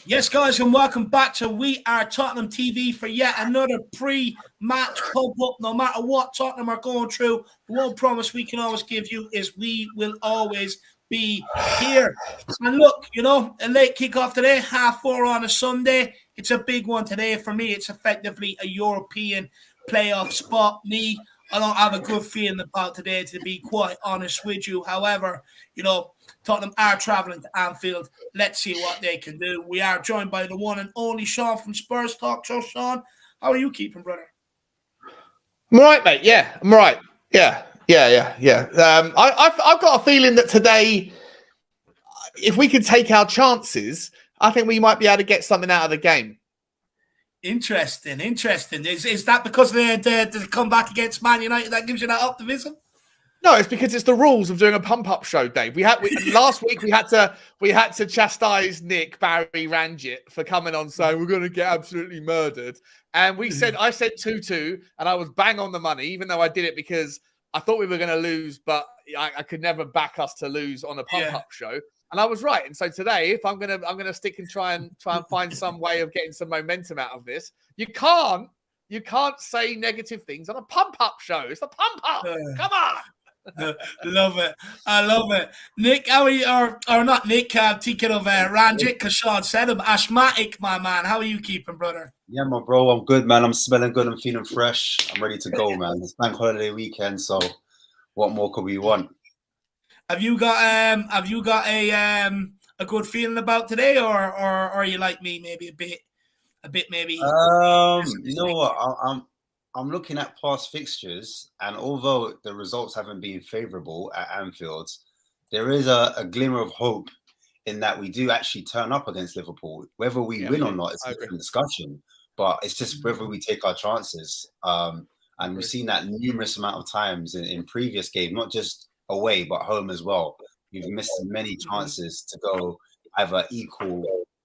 Yes, guys, and welcome back to We Are Tottenham TV for yet another pre-match pub-up. No matter what Tottenham are going through, the one promise we can always give you is we will always be here. And look, you know, a late kickoff today, 4:30 on a Sunday. It's a big one today for me. It's effectively a European playoff spot. Me, I don't have a good feeling about today, to be quite honest with you. However, Tottenham are travelling to Anfield. Let's see what they can do. We are joined by the one and only Sean from Spurs Talk Show. Sean, how are you keeping, brother? I'm all right, mate. Yeah, I'm all right. Yeah. I've got a feeling that today, if we can take our chances, I think we might be able to get something out of the game. Interesting. Is that because of the comeback against Man United that gives you that optimism? No, it's because it's the rules of doing a pump-up show, Dave. Last week we had to chastise Nick Barry Ranjit for coming on saying we're going to get absolutely murdered, and I said 2-2, and I was bang on the money, even though I did it because I thought we were going to lose, but I could never back us to lose on a pump-up show, and I was right. And so today, if I'm gonna stick and try and find some way of getting some momentum out of this, you can't say negative things on a pump-up show. It's a pump-up. Come on. Love it. I love it. Nick, how are you? Or not Nick, thinking of Ranjit, because Sean said him. Ashmatic, my man. How are you keeping, brother? Yeah, my bro, I'm good, man. I'm smelling good. I'm feeling fresh. I'm ready to go, man. It's bank holiday weekend, so what more could we want? Have you got a good feeling about today, or are you like me, maybe a bit maybe? You know what? I'm looking at past fixtures, and although the results haven't been favourable at Anfield, there is a glimmer of hope in that we do actually turn up against Liverpool. Whether we win or not, it's a different discussion. But it's just whether we take our chances. And we've seen that numerous amount of times in previous games, not just away, but home as well. We've missed many chances to go either equal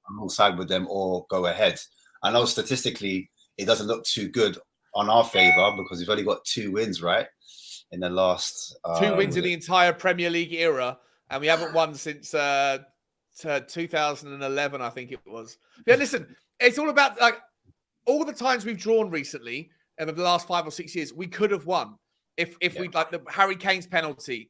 alongside with them or go ahead. I know statistically it doesn't look too good on our favour because we've only got 2 wins, right? In the last 2 wins in the entire Premier League era, and we haven't won since 2011, I think it was. Yeah, listen, it's all about like all the times we've drawn recently in the last 5 or 6 years, we could have won if we like the Harry Kane's penalty,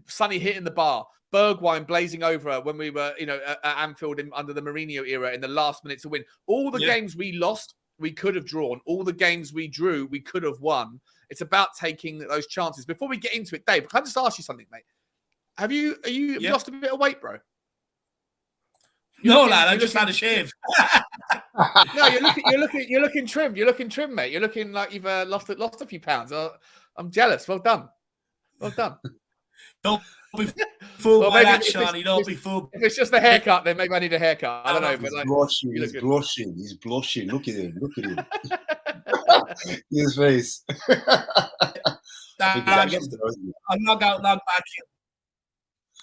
Sonny hitting the bar, Bergwijn blazing over when we were, at Anfield under the Mourinho era in the last minute to win. All the games we lost, we could have drawn. All the games we drew, we could have won. It's about taking those chances. Before we get into it, Dave, can I just ask you something, mate? Have you lost a bit of weight, bro? Lad, I just had a shave. No, you're looking trim. You're looking trim, mate. You're looking like you've lost a few pounds. I'm jealous. Well done. Don't be fooled by that, Shawnee. Don't be fooled. If it's just the haircut, then maybe I need a haircut. I don't know. He's but blushing. He's blushing. Look at him. His face. I'm not back here.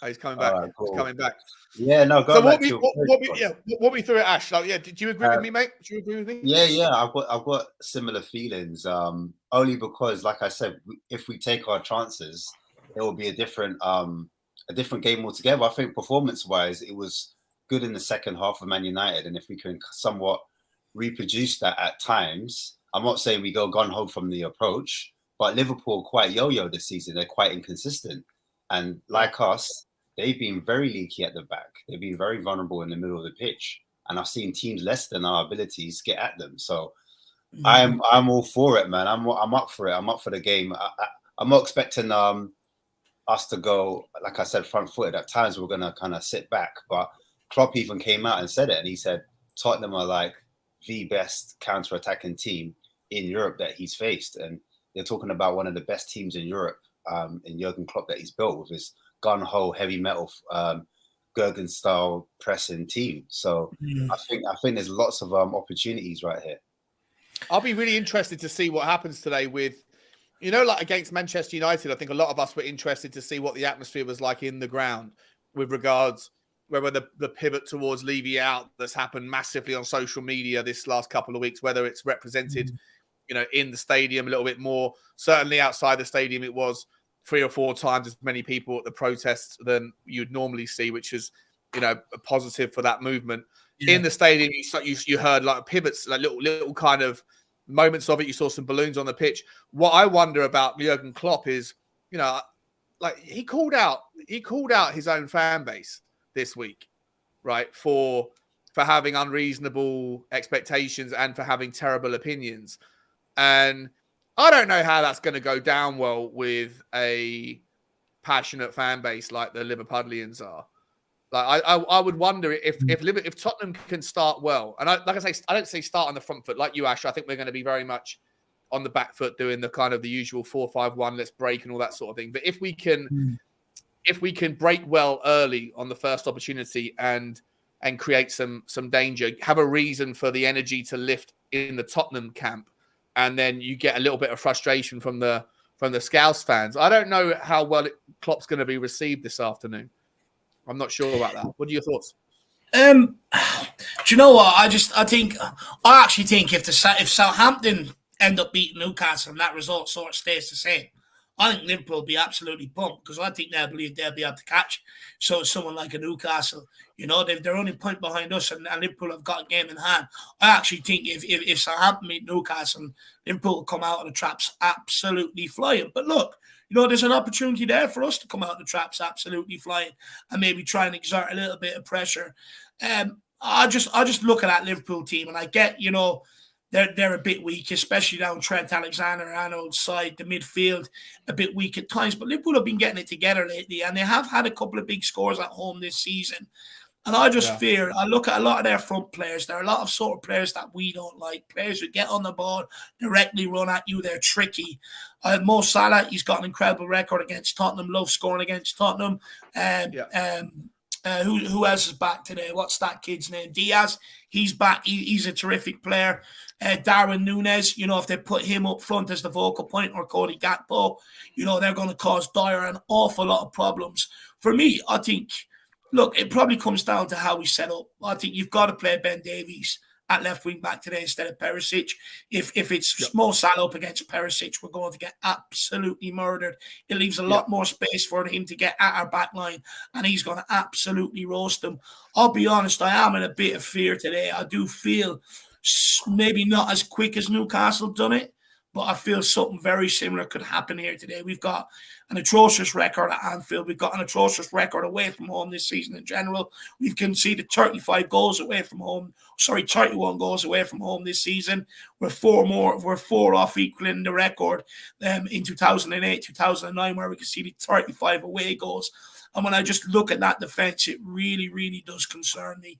Oh, he's coming back. Right, cool. He's coming back. Yeah, no, go back. So walk me through it, Ash. Like, yeah, do you agree with me, mate? Do you agree with me? Yeah. I've got similar feelings. Only because, like I said, if we take our chances, it will be a different game altogether. I think performance-wise, it was good in the second half of Man United, and if we can somewhat reproduce that at times, I'm not saying we go gun-ho from the approach, but Liverpool are quite yo-yo this season. They're quite inconsistent, and like us, they've been very leaky at the back. They've been very vulnerable in the middle of the pitch, and I've seen teams less than our abilities get at them. So I'm all for it, man. I'm up for it. I'm up for the game. I'm not expecting us to go, like I said, front-footed. At times we're going to kind of sit back. But Klopp even came out and said it, and he said Tottenham are like the best counter-attacking team in Europe that he's faced. And they're talking about one of the best teams in Europe in Jurgen Klopp that he's built with his gun-ho, heavy metal, Jurgen-style pressing team. So I think there's lots of opportunities right here. I'll be really interested to see what happens today with, like against Manchester United. I think a lot of us were interested to see what the atmosphere was like in the ground with regards whether the pivot towards Levy out that's happened massively on social media this last couple of weeks, whether it's represented, in the stadium a little bit more. Certainly outside the stadium, it was 3 or 4 times as many people at the protests than you'd normally see, which is, a positive for that movement. Yeah. In the stadium, you heard like pivots, like little kind of moments of it. You saw some balloons on the pitch. What I wonder about Jurgen Klopp is, like he called out his own fan base this week, right, for having unreasonable expectations and for having terrible opinions. And I don't know how that's going to go down well with a passionate fan base like the Liverpudlians are. Like I would wonder if Tottenham can start well, and like I say, I don't say start on the front foot like you, Ash. I think we're going to be very much on the back foot, doing the kind of the usual 4-5-1, let's break and all that sort of thing. But if we can break well early on the first opportunity and create some danger, have a reason for the energy to lift in the Tottenham camp, and then you get a little bit of frustration from the Scouse fans. I don't know how well Klopp's going to be received this afternoon. I'm not sure about that. What are your thoughts? Do you know what? I actually think if Southampton end up beating Newcastle and that result sort of stays the same, I think Liverpool will be absolutely pumped, because I think they'll be able to catch someone like a Newcastle. You know, they're only a point behind us, and Liverpool have got a game in hand. I actually think if Southampton meet Newcastle, Liverpool will come out of the traps absolutely flying. But look, you know, there's an opportunity there for us to come out of the traps absolutely flying and maybe try and exert a little bit of pressure. I just look at that Liverpool team, and I get, you know, they're a bit weak, especially down Trent Alexander-Arnold's side. The midfield a bit weak at times, but Liverpool have been getting it together lately, and they have had a couple of big scores at home this season. And I just fear, I look at a lot of their front players. There are a lot of sort of players that we don't like. Players who get on the ball, directly run at you. They're tricky. Mo Salah, he's got an incredible record against Tottenham. Loves scoring against Tottenham. Who else is back today? What's that kid's name? Diaz. He's back. He's a terrific player. Darwin Núñez, you know, if they put him up front as the focal point, or Cody Gakpo, you know, they're going to cause Dyer an awful lot of problems. For me, I think, look, it probably comes down to how we set up. I think you've got to play Ben Davies at left wing back today instead of Perisic. If it's Mo Salah up against Perisic, we're going to get absolutely murdered. It leaves a lot more space for him to get at our back line, and he's going to absolutely roast them. I'll be honest, I am in a bit of fear today. I do feel maybe not as quick as Newcastle done it, but I feel something very similar could happen here today. We've got an atrocious record at Anfield. We've got an atrocious record away from home this season in general. We've conceded 31 goals away from home this season. We're four off equaling the record in 2008, 2009, where we conceded 35 away goals. And when I just look at that defence, it really, really does concern me.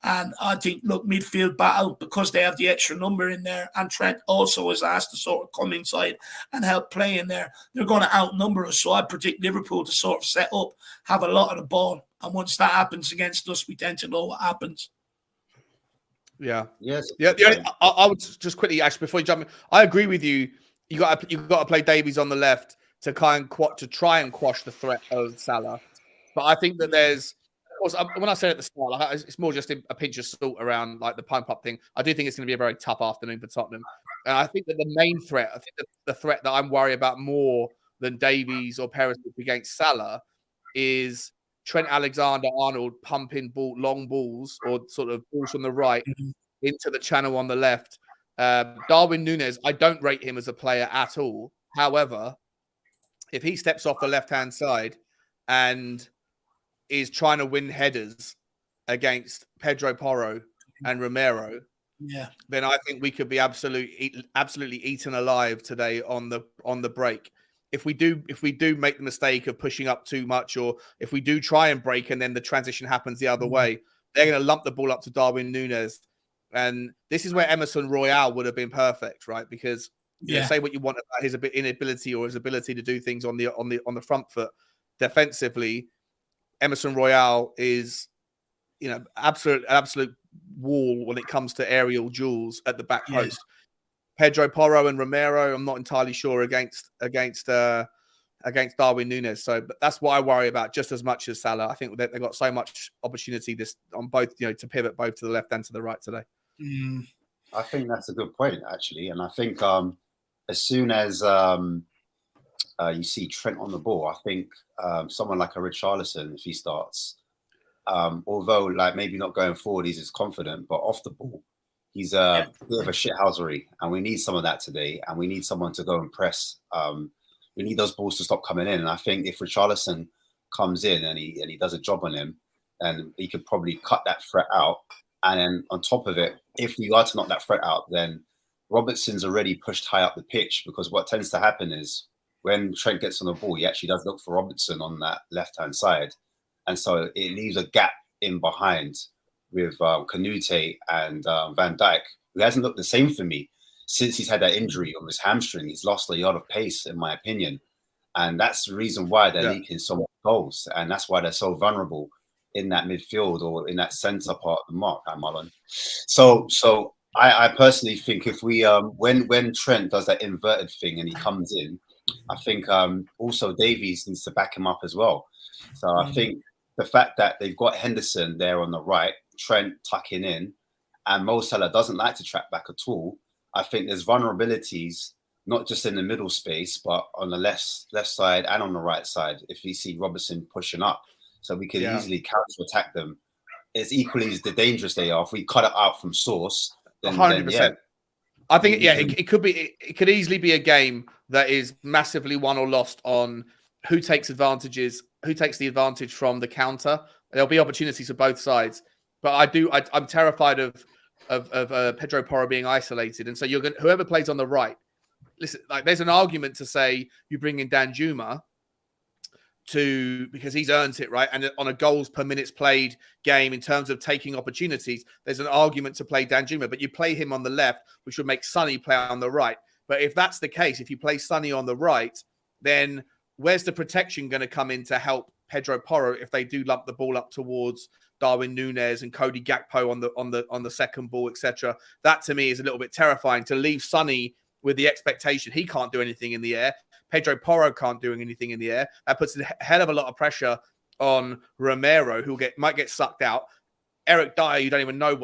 And I think, look, midfield battle, because they have the extra number in there, and Trent also is asked to sort of come inside and help play in there, they're going to outnumber us. So I predict Liverpool to sort of set up, have a lot of the ball. And once that happens against us, we tend to know what happens. Yeah. Yes. Yeah. I would just quickly, actually, before you jump in, I agree with you. You got to play Davies on the left to try and quash the threat of Salah. But I think that there's, of course, when I said at the start, like, it's more just a pinch of salt around like the pump up thing. I do think it's going to be a very tough afternoon for Tottenham. And I think that the main threat, the threat that I'm worried about more than Davies or Perisic against Salah is Trent Alexander-Arnold pumping long balls, or sort of balls from the right into the channel on the left. Darwin Núñez, I don't rate him as a player at all. However, if he steps off the left-hand side and is trying to win headers against Pedro Porro and Romero, then I think we could be absolutely eaten alive today on the break. If we do make the mistake of pushing up too much, or if we do try and break and then the transition happens the other way, they're going to lump the ball up to Darwin Núñez. And this is where Emerson Royale would have been perfect, right? Because you know, say what you want about his inability or his ability to do things on the front foot defensively, Emerson Royale is, you know, absolute wall when it comes to aerial duels at the back post. Pedro Porro and Romero, I'm not entirely sure against Darwin Núñez. So but that's what I worry about just as much as Salah. I think they've got so much opportunity on both, you know, to pivot both to the left and to the right today. I think that's a good point, actually. And I think as soon as you see Trent on the ball, I think someone like a Richarlison, if he starts, although like maybe not going forward, he's as confident, but off the ball, he's a bit of a shithousery, and we need some of that today. And we need someone to go and press. We need those balls to stop coming in. And I think if Richarlison comes in and he does a job on him, then he could probably cut that threat out. And then on top of it, if we are to knock that threat out, then Robertson's already pushed high up the pitch, because what tends to happen is when Trent gets on the ball, he actually does look for Robertson on that left-hand side. And so it leaves a gap in behind with Kanute and Van Dijk, who hasn't looked the same for me since he's had that injury on his hamstring. He's lost a yard of pace, in my opinion. And that's the reason why they're leaking so much goals. And that's why they're so vulnerable in that midfield or in that centre part of the mark, Marlon. So I personally think if we when Trent does that inverted thing and he comes in, I think also Davies needs to back him up as well. So I think the fact that they've got Henderson there on the right, Trent tucking in, and Mo Salah doesn't like to track back at all, I think there's vulnerabilities not just in the middle space, but on the left side and on the right side if we see Robertson pushing up. So we can easily counter-attack them. It's equally as dangerous they are. If we cut it out from source, then 100%. I think it could be. It could easily be a game that is massively won or lost on who takes advantages, who takes the advantage from the counter. There'll be opportunities for both sides, but I'm terrified of Pedro Porro being isolated, and so whoever plays on the right. Listen, like there's an argument to say you bring in Danjuma because he's earned it, right? And on a goals per minutes played game in terms of taking opportunities, there's an argument to play Danjuma, but you play him on the left, which would make Sonny play on the right. But if that's the case, if you play Sonny on the right, then where's the protection going to come in to help Pedro Porro if they do lump the ball up towards Darwin Núñez and Cody Gakpo on the second ball, etc.? That to me is a little bit terrifying, to leave Sonny with the expectation he can't do anything in the air. Pedro Porro can't do anything in the air. That puts a hell of a lot of pressure on Romero, who might get sucked out. Eric Dyer, you don't even know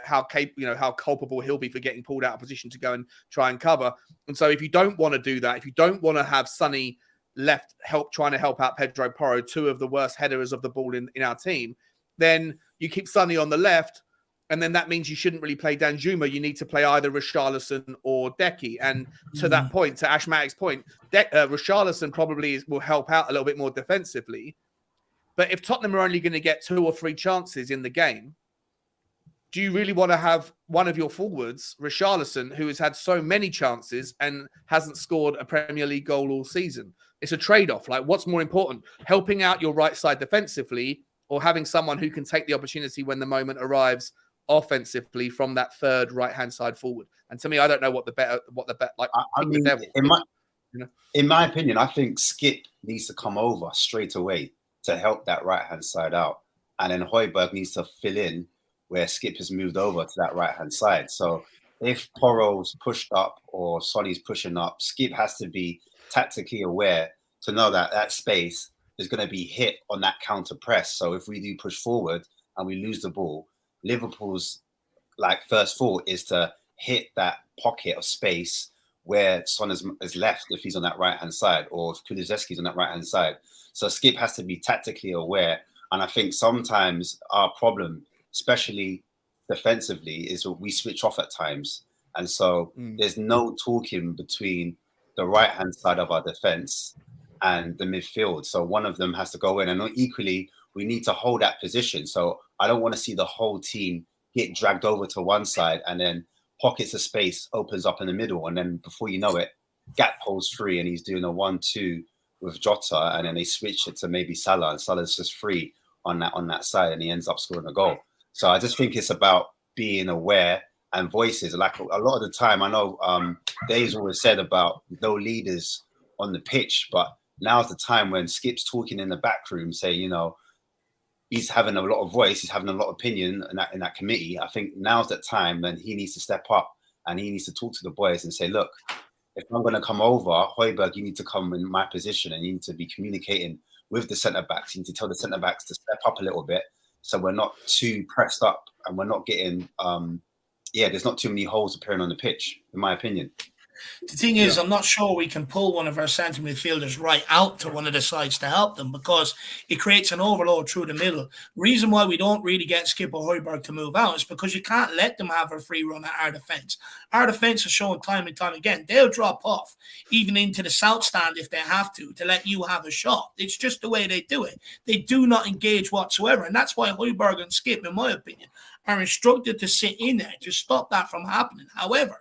how culpable he'll be for getting pulled out of position to go and try and cover. And so if you don't want to do that, if you don't want to have Sonny left trying to help out Pedro Porro, two of the worst headers of the ball in our team, then you keep Sonny on the left. And then that means you shouldn't really play Danjuma. You need to play either Richarlison or Decky. And to that point, to Ashmatik's point, Richarlison probably will help out a little bit more defensively. But if Tottenham are only going to get 2 or 3 chances in the game, do you really want to have one of your forwards, Richarlison, who has had so many chances and hasn't scored a Premier League goal all season? It's a trade-off. Like, what's more important, helping out your right side defensively or having someone who can take the opportunity when the moment arrives offensively from that third right-hand side forward? And to me, I don't know what the bet like. I mean, in my opinion, I think Skip needs to come over straight away to help that right-hand side out, and then Højbjerg needs to fill in where Skip has moved over to that right-hand side. So if Porro's pushed up or Sonny's pushing up, Skip has to be tactically aware to know that that space is going to be hit on that counter press. So if we do push forward and we lose the ball, Liverpool's first thought is to hit that pocket of space where Son is left if he's on that right-hand side, or if Kulusevski's on that right-hand side. So Skip has to be tactically aware. And I think sometimes our problem, especially defensively, is we switch off at times. And so there's no talking between the right-hand side of our defense and the midfield. So one of them has to go in. And equally, we need to hold that position. So I don't want to see the whole team get dragged over to one side and then pockets of space opens up in the middle. And then before you know it, Gakpo's free and he's doing a 1-2 with Jota. And then they switch it to maybe Salah, and Salah's just free on that side and he ends up scoring a goal. So I just think it's about being aware and voices. Like a lot of the time, I know Dave's always said about no leaders on the pitch, but now's the time when Skip's talking in the back room, saying, he's having a lot of voice, he's having a lot of opinion in that committee. I think now's the time when he needs to step up and he needs to talk to the boys and say, look, if I'm going to come over, Højbjerg, you need to come in my position and you need to be communicating with the centre-backs. You need to tell the centre-backs to step up a little bit so we're not too pressed up and we're not getting, there's not too many holes appearing on the pitch, in my opinion. The thing is, I'm not sure we can pull one of our centre midfielders right out to one of the sides to help them, because it creates an overload through the middle. The reason why we don't really get Skip or Højbjerg to move out is because you can't let them have a free run at our defence. Our defence has shown time and time again, they'll drop off even into the south stand if they have to let you have a shot. It's just the way they do it. They do not engage whatsoever, and that's why Højbjerg and Skip, in my opinion, are instructed to sit in there to stop that from happening. However,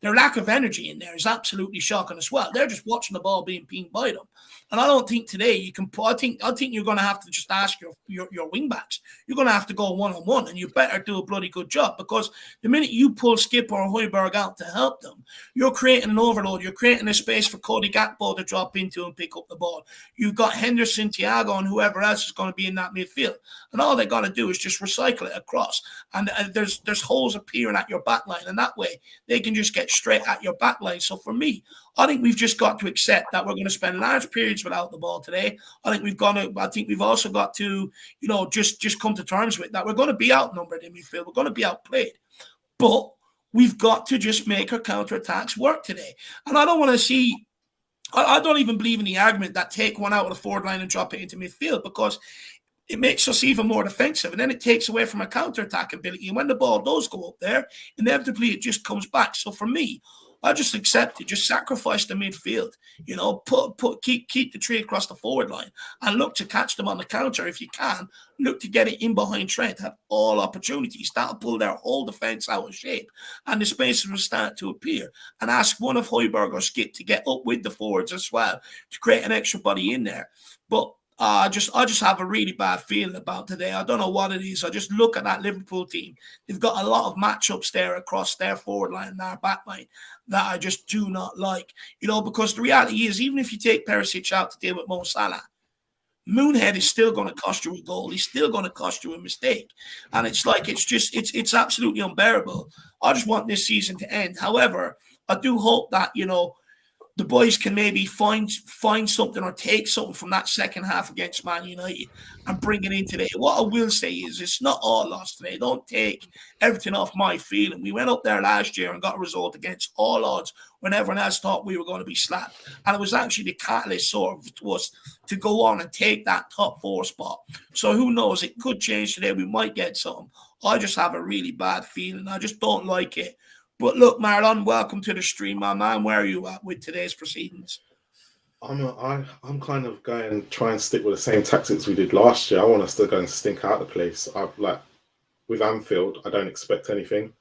their lack of energy in there is absolutely shocking as well. They're just watching the ball being pinged by them. And I don't think today you can. I think you're going to have to just ask your wing backs. You're going to have to go 1-on-1, and you better do a bloody good job, because the minute you pull Skipper or Højbjerg out to help them, you're creating an overload. You're creating a space for Cody Gakpo to drop into and pick up the ball. You've got Henderson, Thiago, and whoever else is going to be in that midfield, and all they got to do is just recycle it across. And there's holes appearing at your back line, and that way they can just get straight at your back line. So for me, I think we've just got to accept that we're going to spend large periods without the ball today. I think we've also got to, just come to terms with that. We're going to be outnumbered in midfield. We're going to be outplayed, but we've got to just make our counterattacks work today. And I don't want to see. I don't even believe in the argument that take one out of the forward line and drop it into midfield, because it makes us even more defensive, and then it takes away from our counterattack ability. And when the ball does go up there, inevitably it just comes back. So for me, I just accept it. Just sacrifice the midfield. Keep the tree across the forward line and look to catch them on the counter if you can. Look to get it in behind Trent. Have all opportunities. That'll pull their whole defense out of shape, and the spaces will start to appear. And ask one of Højbjerg or Skip to get up with the forwards as well to create an extra body in there. But I just have a really bad feeling about today. I don't know what it is. I just look at that Liverpool team. They've got a lot of matchups there across their forward line and their back line that I just do not like. Because the reality is, even if you take Perisic out to deal with Mo Salah, Moonhead is still going to cost you a goal. He's still going to cost you a mistake. And it's absolutely unbearable. I just want this season to end. However, I do hope that, the boys can maybe find something or take something from that second half against Man United and bring it in today. What I will say is it's not all lost today. Don't take everything off my feeling. We went up there last year and got a result against all odds when everyone else thought we were going to be slapped. And it was actually the catalyst sort of to us to go on and take that top 4 spot. So who knows? It could change today. We might get something. I just have a really bad feeling. I just don't like it. But look, Marlon, welcome to the stream, my man. Where are you at with today's proceedings? I'm kind of going to try and stick with the same tactics we did last year. I want us to go and stink out the place. With Anfield, I don't expect anything.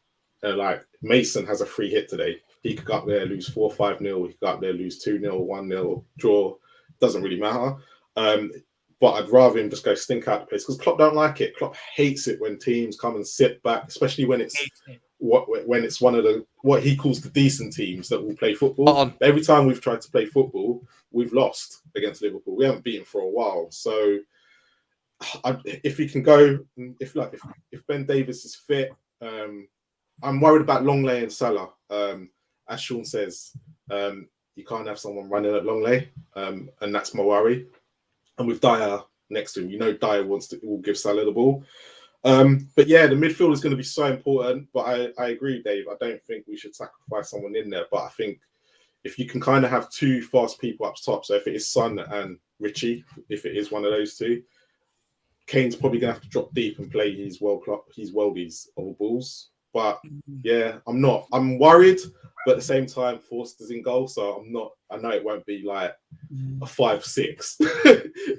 Mason has a free hit today. He could go up there, lose 4-5-0. He could go up there, lose 2-0, 1-0, draw. Doesn't really matter. But I'd rather him just go stink out the place, because Klopp don't like it. Klopp hates it when teams come and sit back, especially when it's one of what he calls the decent teams that will play football. Every time we've tried to play football, we've lost against Liverpool. We haven't beaten for a while. So if he can go, if Ben Davies is fit, I'm worried about Longley and Salah. As Sean says, you can't have someone running at Longley, and that's my worry. And with Dyer next to him, Dyer will give Salah the ball. But yeah, the midfield is going to be so important. But I agree, Dave. I don't think we should sacrifice someone in there. But I think if you can kind of have 2 fast people up top, so if it is Son and Richie, if it is one of those 2, Kane's probably going to have to drop deep and play his worldies of balls. But yeah, I'm worried, but at the same time, Forster's in goal, so I know it won't be like a 5-6,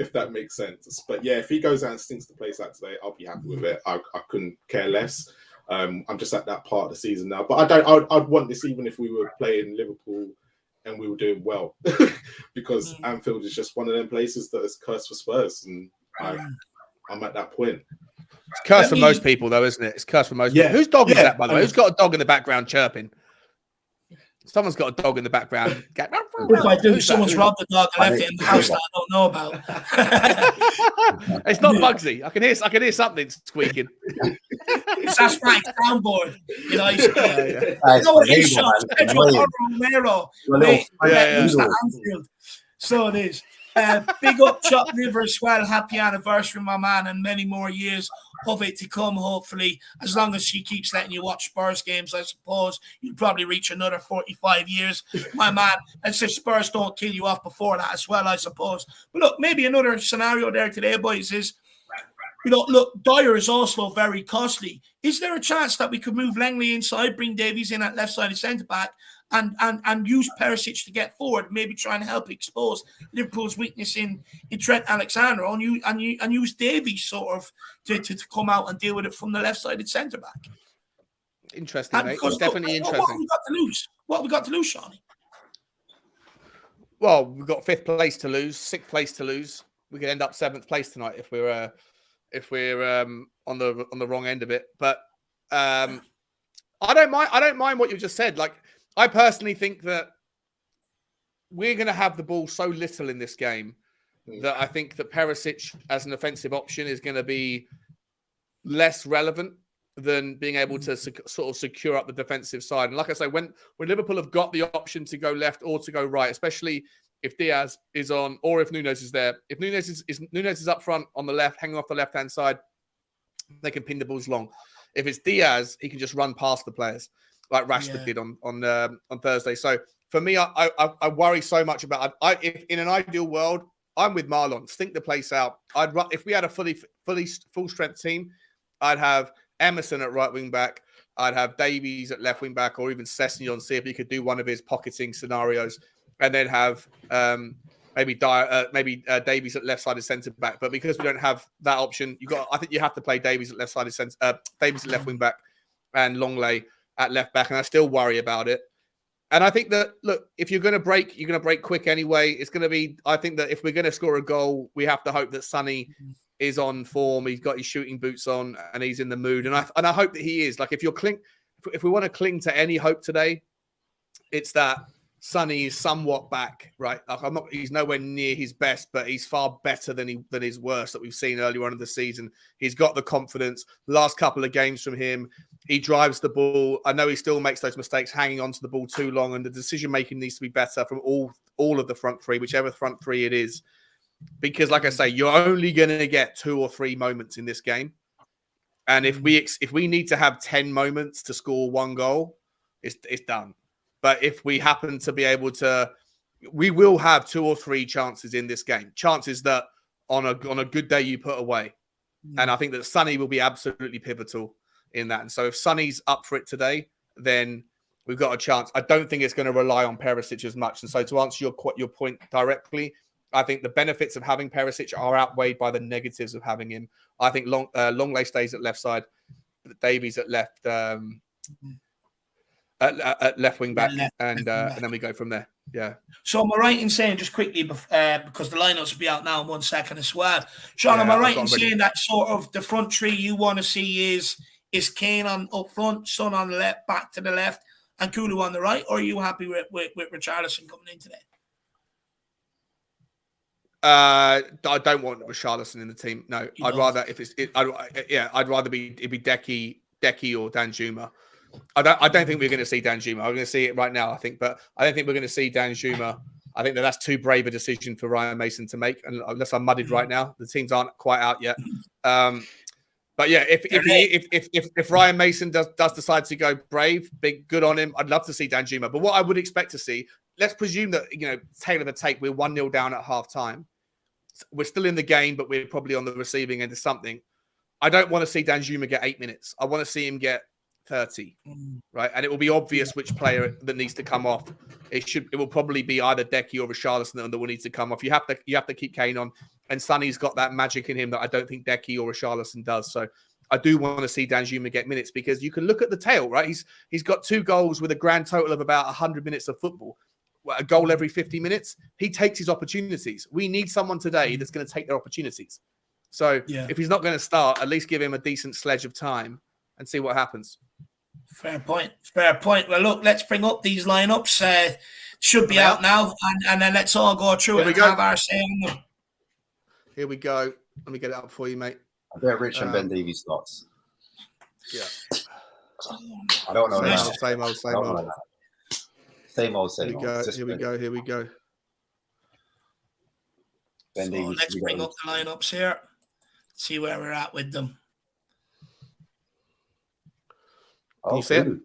if that makes sense. But yeah, if he goes out and stinks the place out today, I'll be happy with it. I couldn't care less. I'm just at that part of the season now. But I'd want this even if we were playing Liverpool and we were doing well, because Anfield is just one of them places that is cursed for Spurs, and I'm at that point. It's cursed for most people, though, isn't it? It's cursed for most people. Whose dog is that, by the way? Who's got a dog in the background chirping? Someone's got a dog in the background. If I do, someone's robbed the dog and left it in the house that I don't know about. It's not Bugsy. I can hear something squeaking. It's that Frank soundboard. You know what it is, Sean? Pedro Romero. So it is. Big up Chop River as well. Happy anniversary, my man, and many more years of it to come, hopefully. As long as she keeps letting you watch Spurs games, I suppose you'll probably reach another 45 years, my man. And so Spurs don't kill you off before that as well, I suppose. But look, maybe another scenario there today, boys, is, look, Dyer is also very costly. Is there a chance that we could move Langley inside, bring Davies in at left-sided centre-back, and use Perisic to get forward, maybe try and help expose Liverpool's weakness in Trent Alexander, and use Davies sort of to come out and deal with it from the left-sided centre-back? Interesting, And mate. because, Definitely look, what have interesting. we got to lose? What have we got to lose, Shawnee? Well, we've got 5th place to lose, 6th place to lose. We could end up 7th place tonight if we're on the wrong end of it. But I don't mind. I don't mind what you just said. Like, I personally think that we're going to have the ball so little in this game that I think that Perisic as an offensive option is going to be less relevant than being able to sort of secure up the defensive side. And like I say, when Liverpool have got the option to go left or to go right, especially if Diaz is on or if Nunes is there, if Nunes is up front on the left, hanging off the left-hand side, they can pin the balls long. If it's Diaz, he can just run past the players like Rashford did on Thursday. So for me, I worry so much about. If in an ideal world, I'm with Marlon. Stink the place out. If we had a full strength team, I'd have Emerson at right wing back. I'd have Davies at left wing back, or even Sessegnon, see if he could do one of his pocketing scenarios, and then have maybe Davies at left sided centre back. But because we don't have that option, I think you have to play Davies at left sided centre, Davies at left wing back, and Longley at left back. And I still worry about it. And I think that, look, if you're going to break, you're going to break quick anyway. It's going to be, I think that if we're going to score a goal, we have to hope that Sonny is on form. He's got his shooting boots on and he's in the mood. And I hope that he is. Like, if we want to cling to any hope today, it's that Sonny is somewhat back, right? Like, he's nowhere near his best, but he's far better than his worst that we've seen earlier on in the season. He's got the confidence. Last couple of games from him, he drives the ball. I know he still makes those mistakes hanging onto the ball too long, and the decision-making needs to be better from all of the front three, whichever front three it is. Because, like I say, you're only going to get 2 or 3 moments in this game. And if we need to have 10 moments to score 1 goal, it's done. But if we happen to be able to, we will have 2 or 3 chances in this game. Chances that on a good day you put away. And I think that Sonny will be absolutely pivotal in that. And so if Sonny's up for it today, then we've got a chance. I don't think it's going to rely on Perisic as much. And so to answer your point directly, I think the benefits of having Perisic are outweighed by the negatives of having him. I think Longley stays at left side, Davies at left at left wing back, and then we go from there. Yeah. So am I right in saying, just quickly, because the lineups will be out now in 1 second as well, Sean, am I right in saying that sort of the front three you want to see is Kane on up front, Son on the left, back to the left, and Kulu on the right, or are you happy with Richarlison coming in today? I don't want Richarlison in the team. No, I'd rather I'd rather it'd be Decky or Danjuma. I don't think we're going to see Danjuma. I'm going to see it right now, I think, but I don't think we're going to see Danjuma. I think that's too brave a decision for Ryan Mason to make, and unless I'm muddied right now, the teams aren't quite out yet. But yeah, if Ryan Mason does decide to go brave, good on him. I'd love to see Danjuma. But what I would expect to see, let's presume that, tail of the tape, we're 1-0 down at half time. We're still in the game, but we're probably on the receiving end of something. I don't want to see Danjuma get 8 minutes. I want to see him get 30, right? And it will be obvious which player that needs to come off. It will probably be either Decky or Richarlison that will need to come off. You have to keep Kane on, and Sonny's got that magic in him that I don't think Decky or Richarlison does. So I do want to see Danjuma get minutes, because you can look at the tail, right? He's got 2 goals with a grand total of about 100 minutes of football. A goal every 50 minutes. He takes his opportunities. We need someone today that's going to take their opportunities. So if he's not going to start, at least give him a decent sledge of time and see what happens. Fair point. Well, look, let's bring up these lineups. Should be out now, and then let's all go through it and have our say on them. Here we go. Let me get it up for you, mate. I bet Rich and Ben Davies starts. Yeah. I don't know. Same old. Same old. Here we go. Ben Davies, let's bring up the lineups here. See where we're at with them. Can you see it?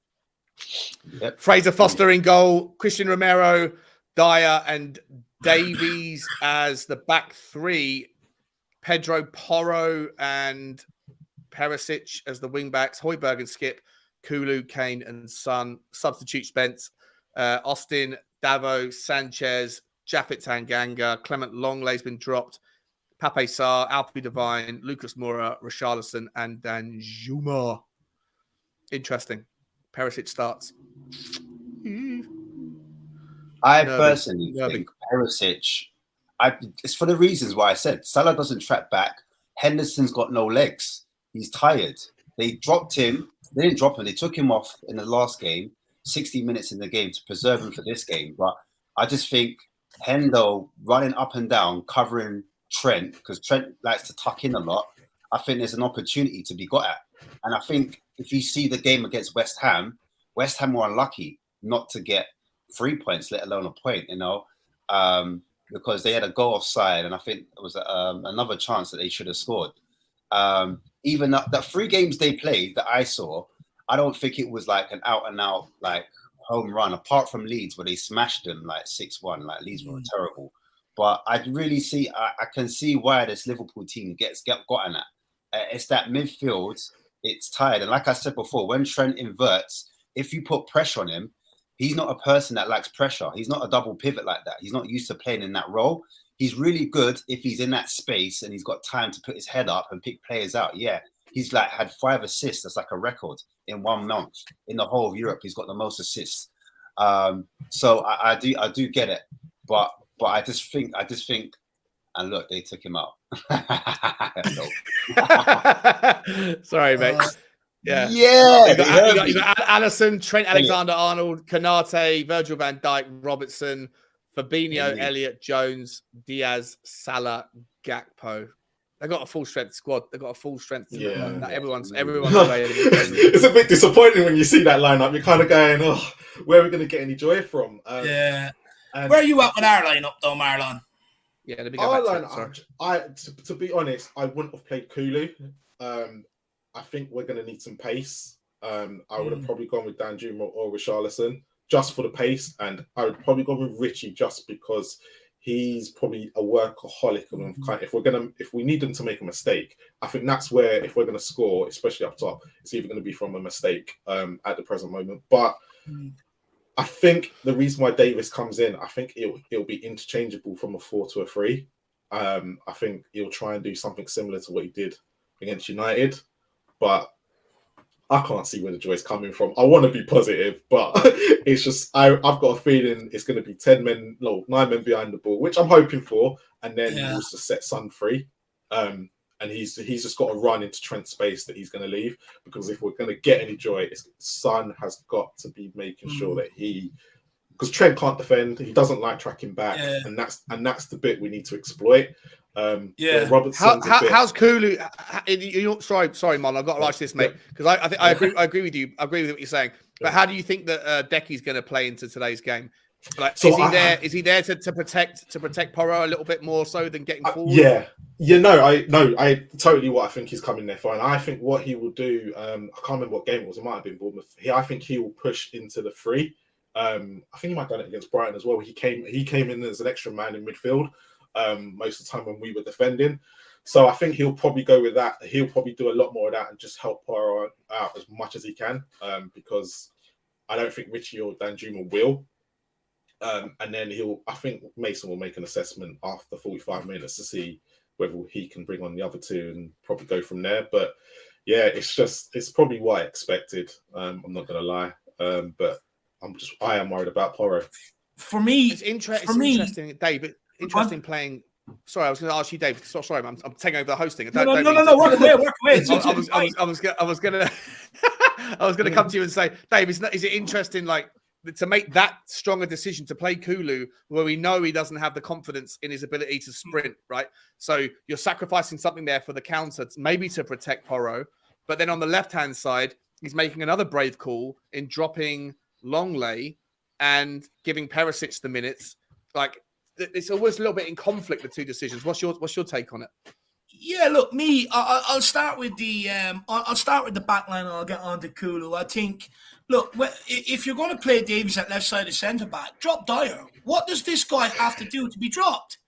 Yep. Fraser Foster in goal, Christian Romero, Dyer, and Davies as the back 3. Pedro Porro and Perisic as the wing backs. Højbjerg and Skip, Kulu, Kane, and Son. Substitute Spence, Austin, Davo, Sanchez, Japhet Tanganga, Clement Longley's been dropped. Pape Sarr, Alfie Devine, Lucas Moura, Richarlison, and Danjuma. Interesting. Perisic starts. I Nervy. personally think Perisic, it's for the reasons why I said Salah doesn't track back. Henderson's got no legs. He's tired. They dropped him. They didn't drop him. They took him off in the last game, 60 minutes in the game to preserve him for this game. But I just think Hendo running up and down, covering Trent, because Trent likes to tuck in a lot. I think there's an opportunity to be got at. And I think if you see the game against West Ham were unlucky not to get 3 points, let alone a point, because they had a goal offside, and I think it was another chance that they should have scored. Even the 3 games they played that I saw, I don't think it was like an out-and-out like home run, apart from Leeds where they smashed them like 6-1. Like Leeds were terrible. But I really see, I can see why this Liverpool team gets gotten at. It's that midfield, it's tired. And like I said before, when Trent inverts, if you put pressure on him, he's not a person that likes pressure. He's not a double pivot like that. He's not used to playing in that role. He's really good if he's in that space and he's got time to put his head up and pick players out. Yeah, he's like had 5 assists. That's like a record in 1 month. In the whole of Europe, he's got the most assists. So I do get it. But I just think, and look, they took him out. Sorry, mate. Yeah. You got Alisson, Trent Alexander-Arnold, Konate, Virgil van Dijk, Robertson, Fabinho, Elliott, Jones, Diaz, Salah, Gakpo. They got a full strength squad. They got a full strength. Everyone's available. It's a bit disappointing when you see that lineup. You're kind of going, "Oh, where are we going to get any joy from?" Where are you at with our lineup, though, Marlon? Yeah, let me go back to be honest, I wouldn't have played Kulu. I think we're going to need some pace. I would have probably gone with Danjuma or Richarlison just for the pace, and I would probably go with Richie just because he's probably a workaholic. And if we need him to make a mistake, I think that's where, if we're going to score, especially up top, it's either going to be from a mistake at the present moment. But I think the reason why Davis comes in, I think it'll be interchangeable from a 4 to a 3. I think he'll try and do something similar to what he did against United, but I can't see where the joy's coming from. I want to be positive, but it's just I've got a feeling it's going to be 9 men behind the ball, which I'm hoping for, and then he wants to set Son free. And he's just got to run into Trent's space that he's going to leave, because if we're going to get any joy, Son has got to be making sure that because Trent can't defend, he doesn't like tracking back, and that's the bit we need to exploit. How's Kulu? Sorry, Mon, I've got to ask this, mate, because I agree with you. I agree with what you're saying. But how do you think that Decky's going to play into today's game? Like, is he there to protect Porro a little bit more so than getting forward? I totally what I think he's coming there for, and I think what he will do. I can't remember what game it was. It might have been Bournemouth. I think he will push into the 3. I think he might have done it against Brighton as well. He came in as an extra man in midfield most of the time when we were defending. So I think he'll probably go with that. He'll probably do a lot more of that and just help Porro out as much as he can, because I don't think Richie or Danjuma will. And then I think Mason will make an assessment after 45 minutes to see whether he can bring on the other 2 and probably go from there. But yeah, it's probably what I expected. I'm not going to lie. But I am worried about Porro. For me, it's interesting, Dave. Interesting playing. Sorry, I was going to ask you, Dave. Sorry, I'm taking over the hosting. No. Work away. I was going to come to you and say, Dave, is it interesting, like, to make that strong a decision to play Kulu, where we know he doesn't have the confidence in his ability to sprint, right? So you're sacrificing something there for the counter, maybe to protect Porro. But then on the left-hand side, he's making another brave call in dropping Longley and giving Perisic the minutes. Like, it's always a little bit in conflict, the 2 decisions. What's your take on it? Yeah, look, I'll start with the back line, and I'll get on to Kulu. I think, look, if you're going to play Davies at left side of centre back, drop Dyer. What does this guy have to do to be dropped?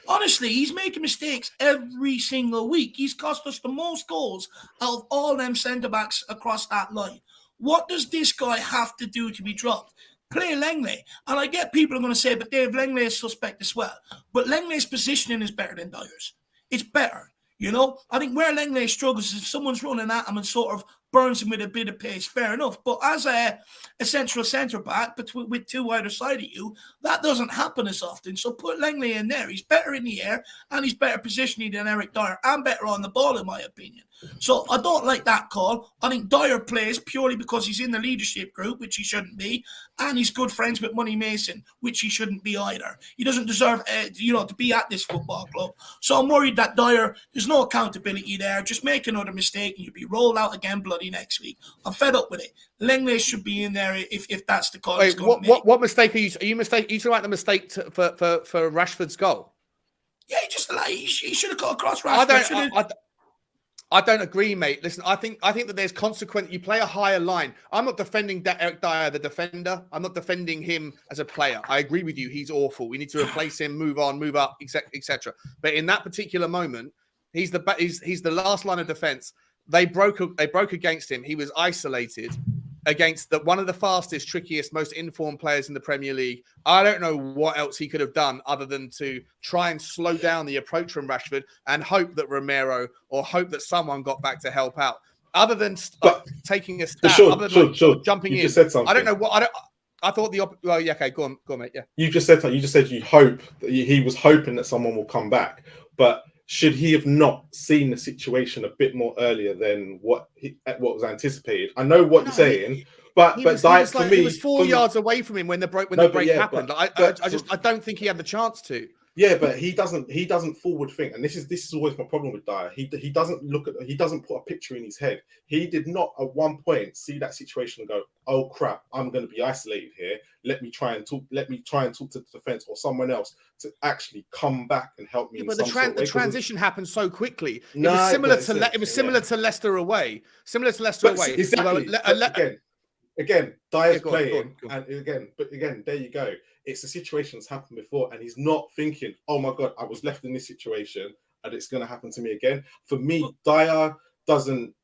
Honestly, he's making mistakes every single week. He's cost us the most goals out of all them centre backs across that line. What does this guy have to do to be dropped? Play Langley. And I get people are going to say, but Dave, Langley is suspect as well. But Langley's positioning is better than Dyer's. It's better. I think where Langley struggles is if someone's running at him and sort of burns him with a bit of pace, fair enough. But as a central centre-back with two either side of you, that doesn't happen as often. So put Langley in there. He's better in the air, and he's better positioning than Eric Dyer, and better on the ball, in my opinion. So I don't like that call. I think Dyer plays purely because he's in the leadership group, which he shouldn't be, and he's good friends with Money Mason, which he shouldn't be either. He doesn't deserve, to be at this football club. So I'm worried that Dyer, there's no accountability there. Just make another mistake and you'll be rolled out again bloody next week. I'm fed up with it. Langley should be in there if that's the call. Wait, what mistake are you? Are you talking about the mistake for Rashford's goal? Yeah, he should have got across Rashford. I don't agree, mate. Listen, I think that there's consequence. You play a higher line. I'm not defending Eric Dyer, the defender. I'm not defending him as a player. I agree with you. He's awful. We need to replace him, move on, move up, etc. But in that particular moment, he's the last line of defense. They broke against him. He was isolated against one of the fastest, trickiest, most informed players in the Premier League. I don't know what else he could have done other than to try and slow down the approach from Rashford and hope that Romero or hope that someone got back to help out. Other than taking a stab, jumping in. I don't know what. I thought well, yeah, okay, go on, mate. Yeah, you just said you hope that he was hoping that someone will come back, but should he have not seen the situation a bit more earlier than what was anticipated? I know what you're saying, but he was 4 yards away from him when the break happened. I don't think he had the chance to. Yeah, but he doesn't forward think, and this is always my problem with Dyer. He doesn't put a picture in his head. He did not at one point see that situation and go, "Oh crap, I'm going to be isolated here. Let me try and talk to the defense or someone else to actually come back and help me." Yeah, but the transition happened so quickly. It was similar to Leicester away. Exactly. Again, Dyer's playing, and again, there you go. It's a situation that's happened before, and he's not thinking, "Oh my God, I was left in this situation, and it's going to happen to me again." For me, Dyer doesn't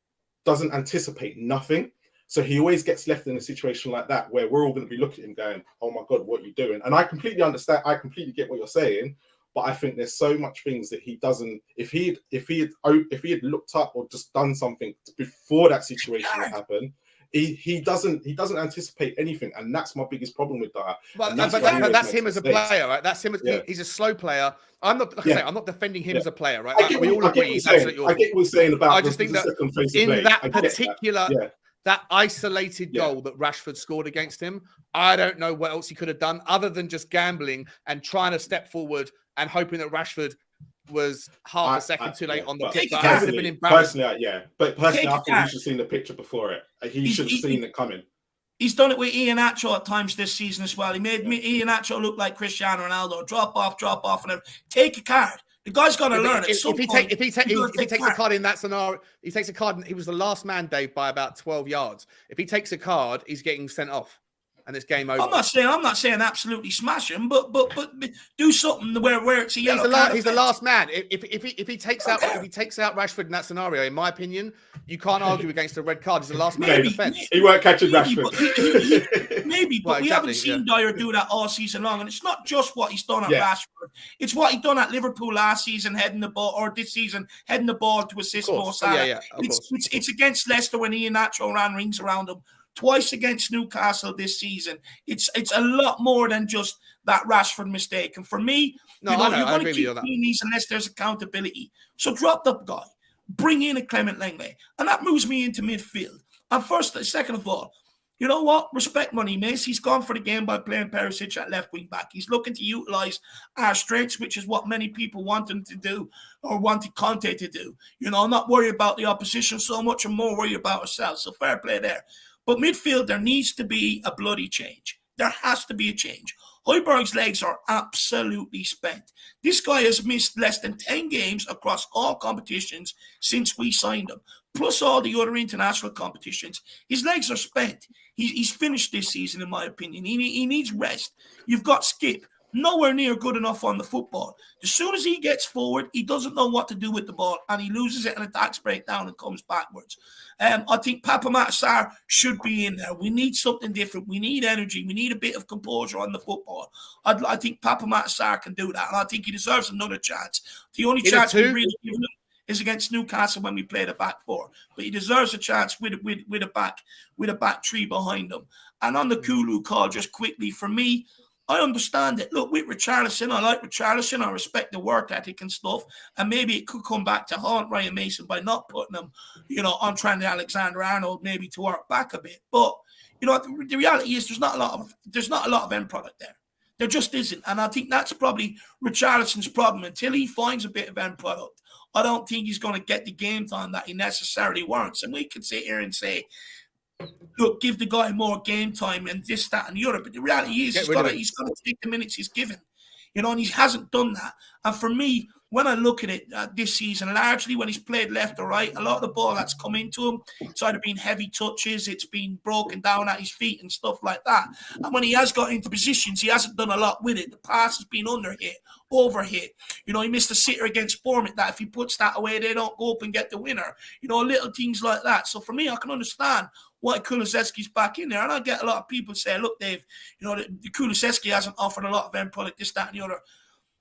anticipate nothing, so he always gets left in a situation like that where we're all going to be looking at him going, "Oh my God, what are you doing?" And I completely understand. I completely get what you're saying, but I think there's so much things that he doesn't. If he had looked up or just done something before that situation had happened. He doesn't anticipate anything, and that's my biggest problem with Dyer. But that's him as a player, right? That's him. He's a slow player. I'm not defending him as a player, right? We all agree he's absolutely awful. I get what you're saying about. I just think that in that particular, that isolated goal that Rashford scored against him, I don't know what else he could have done other than just gambling and trying to step forward and hoping that Rashford was half a second too late on the kick. That has been embarrassing. Personally, I think he should have seen the picture before it. He should have seen it coming. He's done it with Iheanacho at times this season as well. He made Iheanacho look like Cristiano Ronaldo. Drop off, and take a card. The guy's got to learn it. If he takes a card in that scenario, he takes a card. He was the last man, Dave, by about 12 yards. If he takes a card, he's getting sent off. And it's game over. I'm not saying absolutely smash him, but do something where it's a yellow card. He's the last man. If he takes out Rashford in that scenario, in my opinion, you can't argue against a red card. He's the last man in defence. He won't catch Rashford. But we haven't seen Dyer do that all season long, and it's not just what he's done at Rashford. It's what he done at Liverpool last season, heading the ball, or this season heading the ball to assist Mo Salah. It's against Leicester when Iheanacho ran rings around him. Twice against Newcastle this season. It's a lot more than just that Rashford mistake. And for me, you're going to keep doing these unless there's accountability. So drop the guy. Bring in a Clement Langley. And that moves me into midfield. And second of all, you know what? Respect Money Mace. He's gone for the game by playing Perisic at left wing back. He's looking to utilise our strengths, which is what many people want him to do or wanted Conte to do. Not worry about the opposition so much and more worry about ourselves. So fair play there. But midfield, there needs to be a bloody change. There has to be a change. Højbjerg's legs are absolutely spent. This guy has missed less than 10 games across all competitions since we signed him, plus all the other international competitions. His legs are spent. He's finished this season, in my opinion. He needs rest. You've got Skip. Nowhere near good enough on the football. As soon as he gets forward, he doesn't know what to do with the ball, and he loses it and attacks breakdown and comes backwards. I think Papa Sarr should be in there. We need something different. We need energy. We need a bit of composure on the football. I think Papa Sarr can do that, and I think he deserves another chance. The only chance we really give him is against Newcastle when we played a back four. But he deserves a chance with a back three behind him. And on the Kulu call, just quickly, for me, I understand it. Look, with Richarlison, I like Richarlison. I respect the work ethic and stuff. And maybe it could come back to haunt Ryan Mason by not putting him, on Trent Alexander-Arnold, maybe to work back a bit. But the reality is there's not a lot of end product there. There just isn't. And I think that's probably Richarlison's problem. Until he finds a bit of end product, I don't think he's going to get the game time that he necessarily wants. And we could sit here and say, look, give the guy more game time and this, that, and the other. But the reality is he's got to take the minutes he's given. And he hasn't done that. And for me, when I look at it this season, largely when he's played left or right, a lot of the ball that's come into him, it's either been heavy touches, it's been broken down at his feet and stuff like that. And when he has got into positions, he hasn't done a lot with it. The pass has been underhit, overhit. He missed a sitter against Bournemouth that if he puts that away, they don't go up and get the winner. Little things like that. So for me, I can understand why Kulusevski's back in there. And I get a lot of people say, look, Dave, the Kulusevski hasn't offered a lot of end product, this, that, and the other.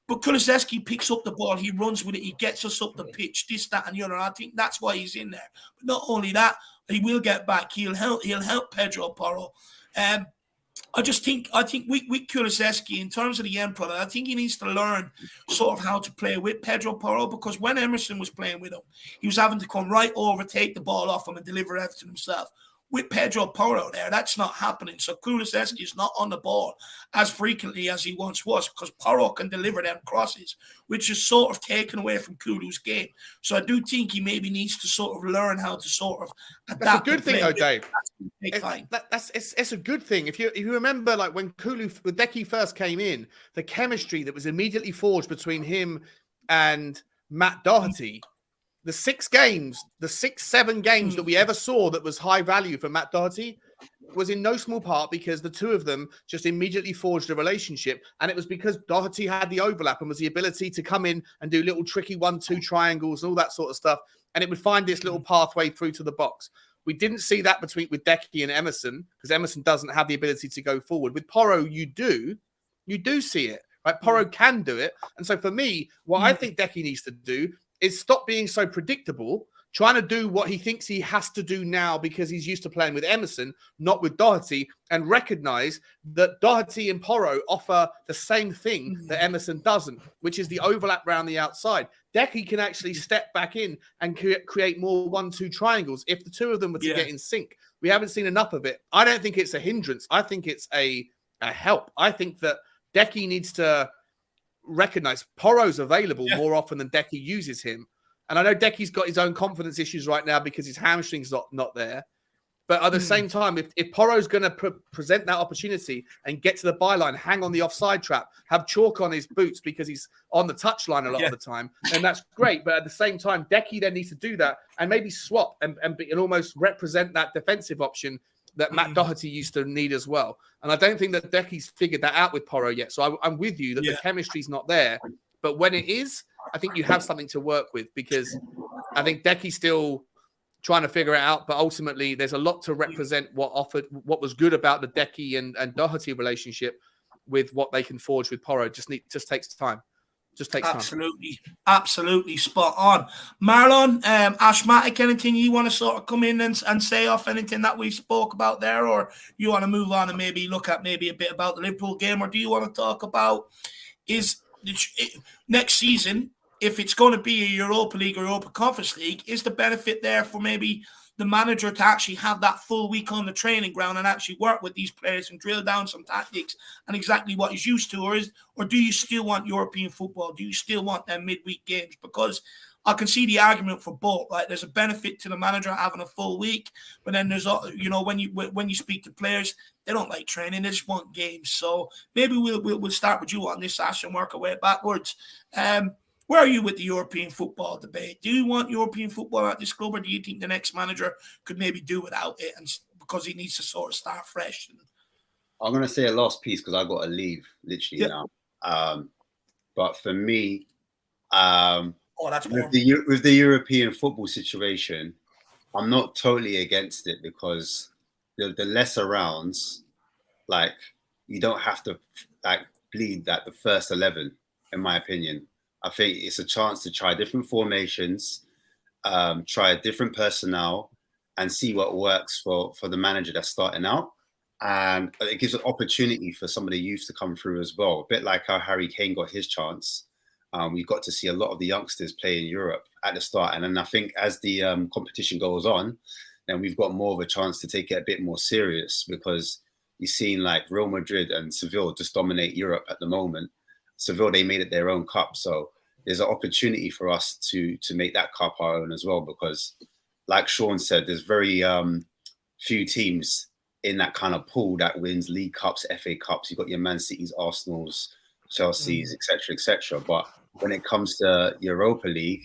But Kulusevski picks up the ball, he runs with it, he gets us up the pitch, this, that, and the other. And I think that's why he's in there. But not only that, he will get back. He'll help Pedro Porro. I think with Kulusevski, in terms of the end product, I think he needs to learn sort of how to play with Pedro Porro, because when Emerson was playing with him, he was having to come right over, take the ball off him and deliver everything himself. With Pedro Porro there, that's not happening. So Kulusevski is not on the ball as frequently as he once was, because Porro can deliver them crosses, which is sort of taken away from Kulu's game. So I do think he maybe needs to sort of learn how to sort of adapt. That's a good thing, though, Dave. It's a good thing. If you remember, like when Decky first came in, the chemistry that was immediately forged between him and Matt Doherty. The 6-7 games that we ever saw that was high value for Matt Doherty was in no small part because the two of them just immediately forged a relationship. And it was because Doherty had the overlap and was the ability to come in and do little tricky 1-2 triangles and all that sort of stuff. And it would find this little pathway through to the box. We didn't see that with Decky and Emerson, because Emerson doesn't have the ability to go forward. With Porro, you do see it. Right? Porro can do it. And so for me, what I think Decky needs to do is stop being so predictable, trying to do what he thinks he has to do now because he's used to playing with Emerson, not with Doherty, and recognize that Doherty and Porro offer the same thing that Emerson doesn't, which is the overlap around the outside. Decky can actually step back in and create more 1-2 triangles if the two of them were to get in sync. We haven't seen enough of it. I don't think it's a hindrance. I think it's a help. I think that Decky needs to recognize Porro's available more often than Decky uses him. And I know Decky's got his own confidence issues right now because his hamstring's not there. But at the same time, if Porro's going to present that opportunity and get to the byline, hang on the offside trap, have chalk on his boots because he's on the touchline a lot of the time, then that's great. But at the same time, Decky then needs to do that and maybe swap and almost represent that defensive option that Matt Doherty used to need as well. And I don't think that Decky's figured that out with Porro yet. So I'm with you that the chemistry's not there. But when it is, I think you have something to work with, because I think Decky's still trying to figure it out. But ultimately, there's a lot to represent what was good about the Decky and Doherty relationship with what they can forge with Porro. Just takes time. Absolutely spot on. Marlon, Ashmatic, anything you want to sort of come in and say off anything that we spoke about there, or you want to move on and maybe look at maybe a bit about the Liverpool game, or do you want to talk about next season, if it's going to be a Europa League or Europa Conference League, is the benefit there for maybe the manager to actually have that full week on the training ground and actually work with these players and drill down some tactics and exactly what he's used to? Or do you still want European football? Do you still want them midweek games? Because I can see the argument for both. Like, there's a benefit to the manager having a full week, but then there's, when you speak to players, they don't like training, they just want games. So maybe we'll start with you on this, Ash, and work our way backwards. Where are you with the European football debate? Do you want European football at this club, or do you think the next manager could maybe do without it, and because he needs to sort of start fresh? I'm going to say a last piece because I've got to leave literally now. But for me, with the European football situation, I'm not totally against it, because the lesser rounds, like, you don't have to bleed that the first 11, in my opinion. I think it's a chance to try different formations, try a different personnel, and see what works for the manager that's starting out. And it gives an opportunity for some of the youth to come through as well. A bit like how Harry Kane got his chance. We got to see a lot of the youngsters play in Europe at the start. And then I think as the competition goes on, then we've got more of a chance to take it a bit more serious, because you've seen like Real Madrid and Seville just dominate Europe at the moment. Seville, they made it their own cup. So there's an opportunity for us to make that cup our own as well, because like Sean said, there's very few teams in that kind of pool that wins League Cups, FA Cups. You've got your Man Cities, Arsenals, Chelsea's, etc., etc. But when it comes to Europa League,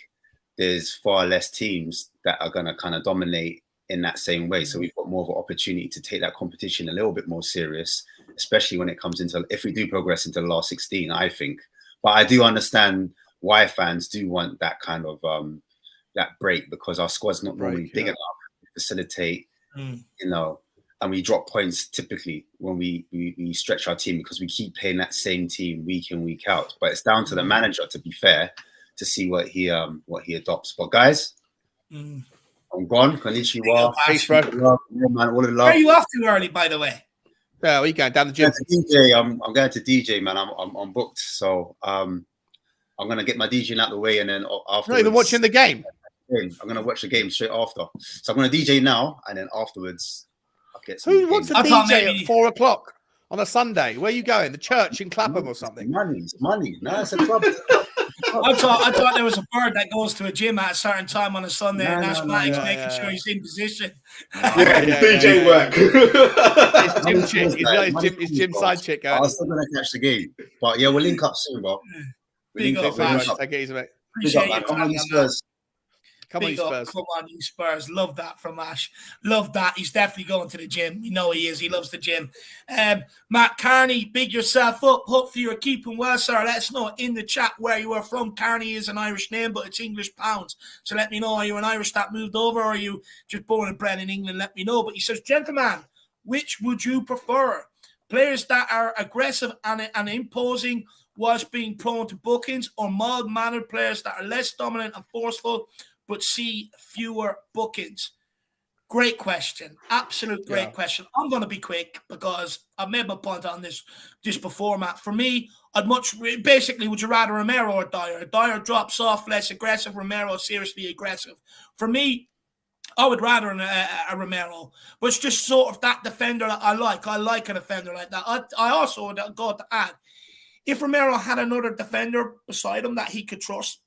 there's far less teams that are going to kind of dominate in that same way. So we've got more of an opportunity to take that competition a little bit more serious, especially when it comes into, if we do progress into the last 16, I think. But I do understand why fans do want that kind of that break, because our squad's not normally big enough to facilitate, you know, and we drop points typically when we stretch our team, because we keep playing that same team week in, week out. But it's down to the manager, to be fair, to see what he adopts. But guys, I'm gone. Konnichiwa. Peace, bro. All the love. Where are you off to early, by the way? Yeah, where you going? Down the gym? I'm going to DJ, man. I'm booked. So I'm gonna get my DJing out the way, and then after. Not even watching the game. I'm gonna watch the game straight after. So I'm gonna DJ now, and then afterwards I'll get some. Who wants a DJ at 4 o'clock on a Sunday? Where are you going? The church in Clapham or something? Money. No, it's a club. I thought there was a bird that goes to a gym at a certain time on a Sunday, and Asthmatic's making sure he's in position. DJ work. It's gym chick. It's gym side chick. I'm still gonna catch the game, but yeah, we'll link up soon, bro. Big up, Take it easy, mate. Appreciate you. Come on, you Spurs. Come on, you Spurs. Come on, you Spurs. Love that from Ash. Love that. He's definitely going to the gym. You know he is. He loves the gym. Matt Carney, big yourself up. Hopefully you're keeping well, sir. Let us know in the chat where you are from. Carney is an Irish name, but it's English pounds. So let me know, are you an Irish that moved over, or are you just born and bred in England? Let me know. But he says, gentlemen, which would you prefer? Players that are aggressive and imposing whilst being prone to bookings, or mild-mannered players that are less dominant and forceful but see fewer bookings? Great question. Absolute great question. I'm going to be quick because I've made my point on this before, Matt. For me, basically, would you rather Romero or Dyer? Dyer drops off, less aggressive. Romero seriously aggressive. For me, I would rather a Romero, but it's just sort of that defender that I like. I like a defender like that. I also would go to add, if Romero had another defender beside him that he could trust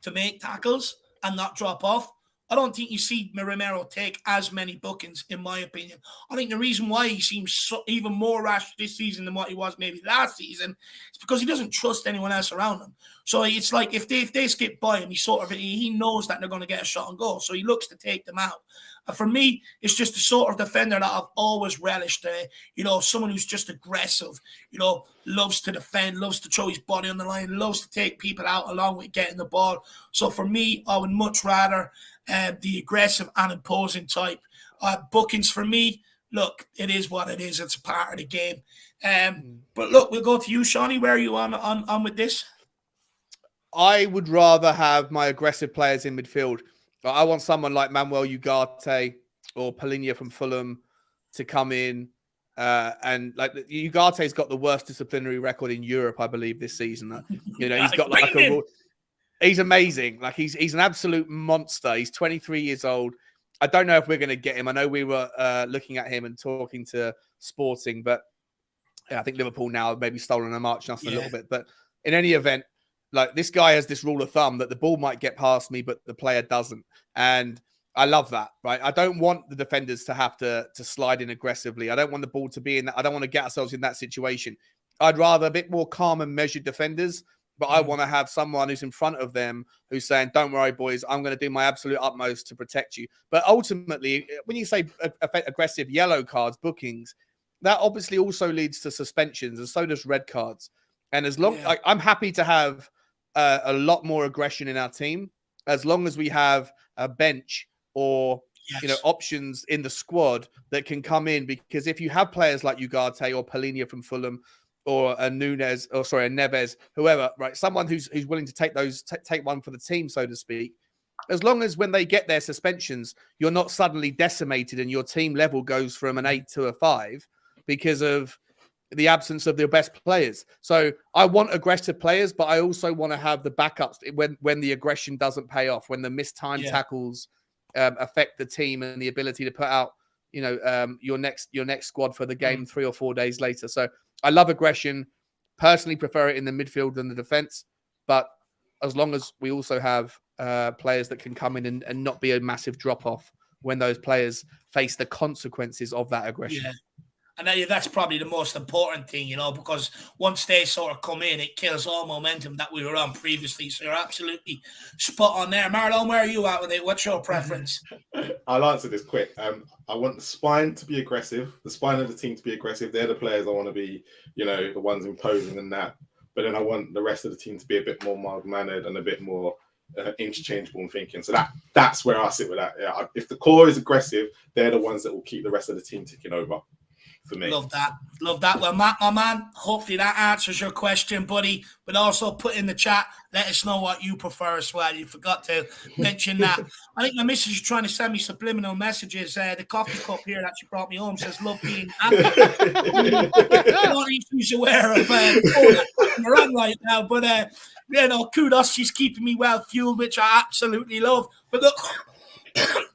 to make tackles and not drop off, I don't think you see Romero take as many bookings, in my opinion. I think the reason why he seems even more rash this season than what he was maybe last season is because he doesn't trust anyone else around him. So it's like if they skip by him, he knows that they're going to get a shot on goal, so he looks to take them out. And for me, it's just the sort of defender that I've always relished. Someone who's just aggressive, loves to defend, loves to throw his body on the line, loves to take people out along with getting the ball. So for me, I would much rather the aggressive and imposing type. Bookings for me, look, it is what it is. It's a part of the game. But look, we'll go to you, Shawnee. Where are you on with this? I would rather have my aggressive players in midfield. I want someone like Manuel Ugarte or Palinha from Fulham to come in. And like Ugarte's got the worst disciplinary record in Europe, I believe, this season. He's got like a... He's amazing. Like he's an absolute monster. He's 23 years old. I don't know if we're going to get him. I know we were looking at him and talking to Sporting, but I think Liverpool now have maybe stolen a march on us a little bit. But in any event, like this guy has this rule of thumb that the ball might get past me, but the player doesn't. And I love that, right? I don't want the defenders to have to slide in aggressively. I don't want the ball to be in that. I don't want to get ourselves in that situation. I'd rather a bit more calm and measured defenders. But I want to have someone who's in front of them who's saying, don't worry, boys, I'm going to do my absolute utmost to protect you. But ultimately, when you say aggressive yellow cards, bookings, that obviously also leads to suspensions, and so does red cards. And as long I'm happy to have a lot more aggression in our team, as long as we have a bench or options in the squad that can come in. Because if you have players like Ugarte or Palinha from Fulham, or a Neves, whoever, right? Someone who's willing to take one for the team, so to speak. as long as when they get their suspensions, you're not suddenly decimated and your team level goes from an 8 to a 5 because of the absence of their best players. So I want aggressive players, but I also want to have the backups when the aggression doesn't pay off, when the missed time tackles affect the team and the ability to put out, your next squad for the game 3 or 4 days later. So I love aggression. Personally, prefer it in the midfield than the defense, but as long as we also have players that can come in and not be a massive drop off when those players face the consequences of that aggression. Yeah. And that's probably the most important thing, because once they sort of come in, it kills all momentum that we were on previously. So you're absolutely spot on there. Marlon, where are you at with it? What's your preference? I'll answer this quick. I want the spine to be aggressive, the spine of the team to be aggressive. They're the players I want to be, the ones imposing and that. But then I want the rest of the team to be a bit more mild-mannered and a bit more interchangeable in thinking. So that's where I sit with that. Yeah, if the core is aggressive, they're the ones that will keep the rest of the team ticking over. For me. Love that. Well, Matt, my man, hopefully that answers your question, buddy. But also put in the chat, let us know what you prefer as well. You forgot to mention that. I think my missus is trying to send me subliminal messages. The coffee cup here that she brought me home says, love being happy. I don't think she's aware of we're on right now. But, kudos. She's keeping me well fueled, which I absolutely love. But look,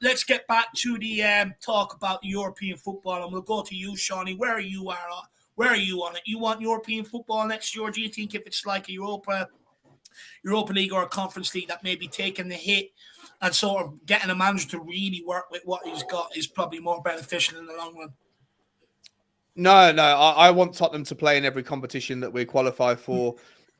let's get back to the talk about European football, and we'll go to you, Shawnee. Where are you on it? You want European football next year? Or do you think if it's like a Europa League or a Conference League that may be taking the hit and sort of getting a manager to really work with what he's got is probably more beneficial in the long run? No, I want Tottenham to play in every competition that we qualify for.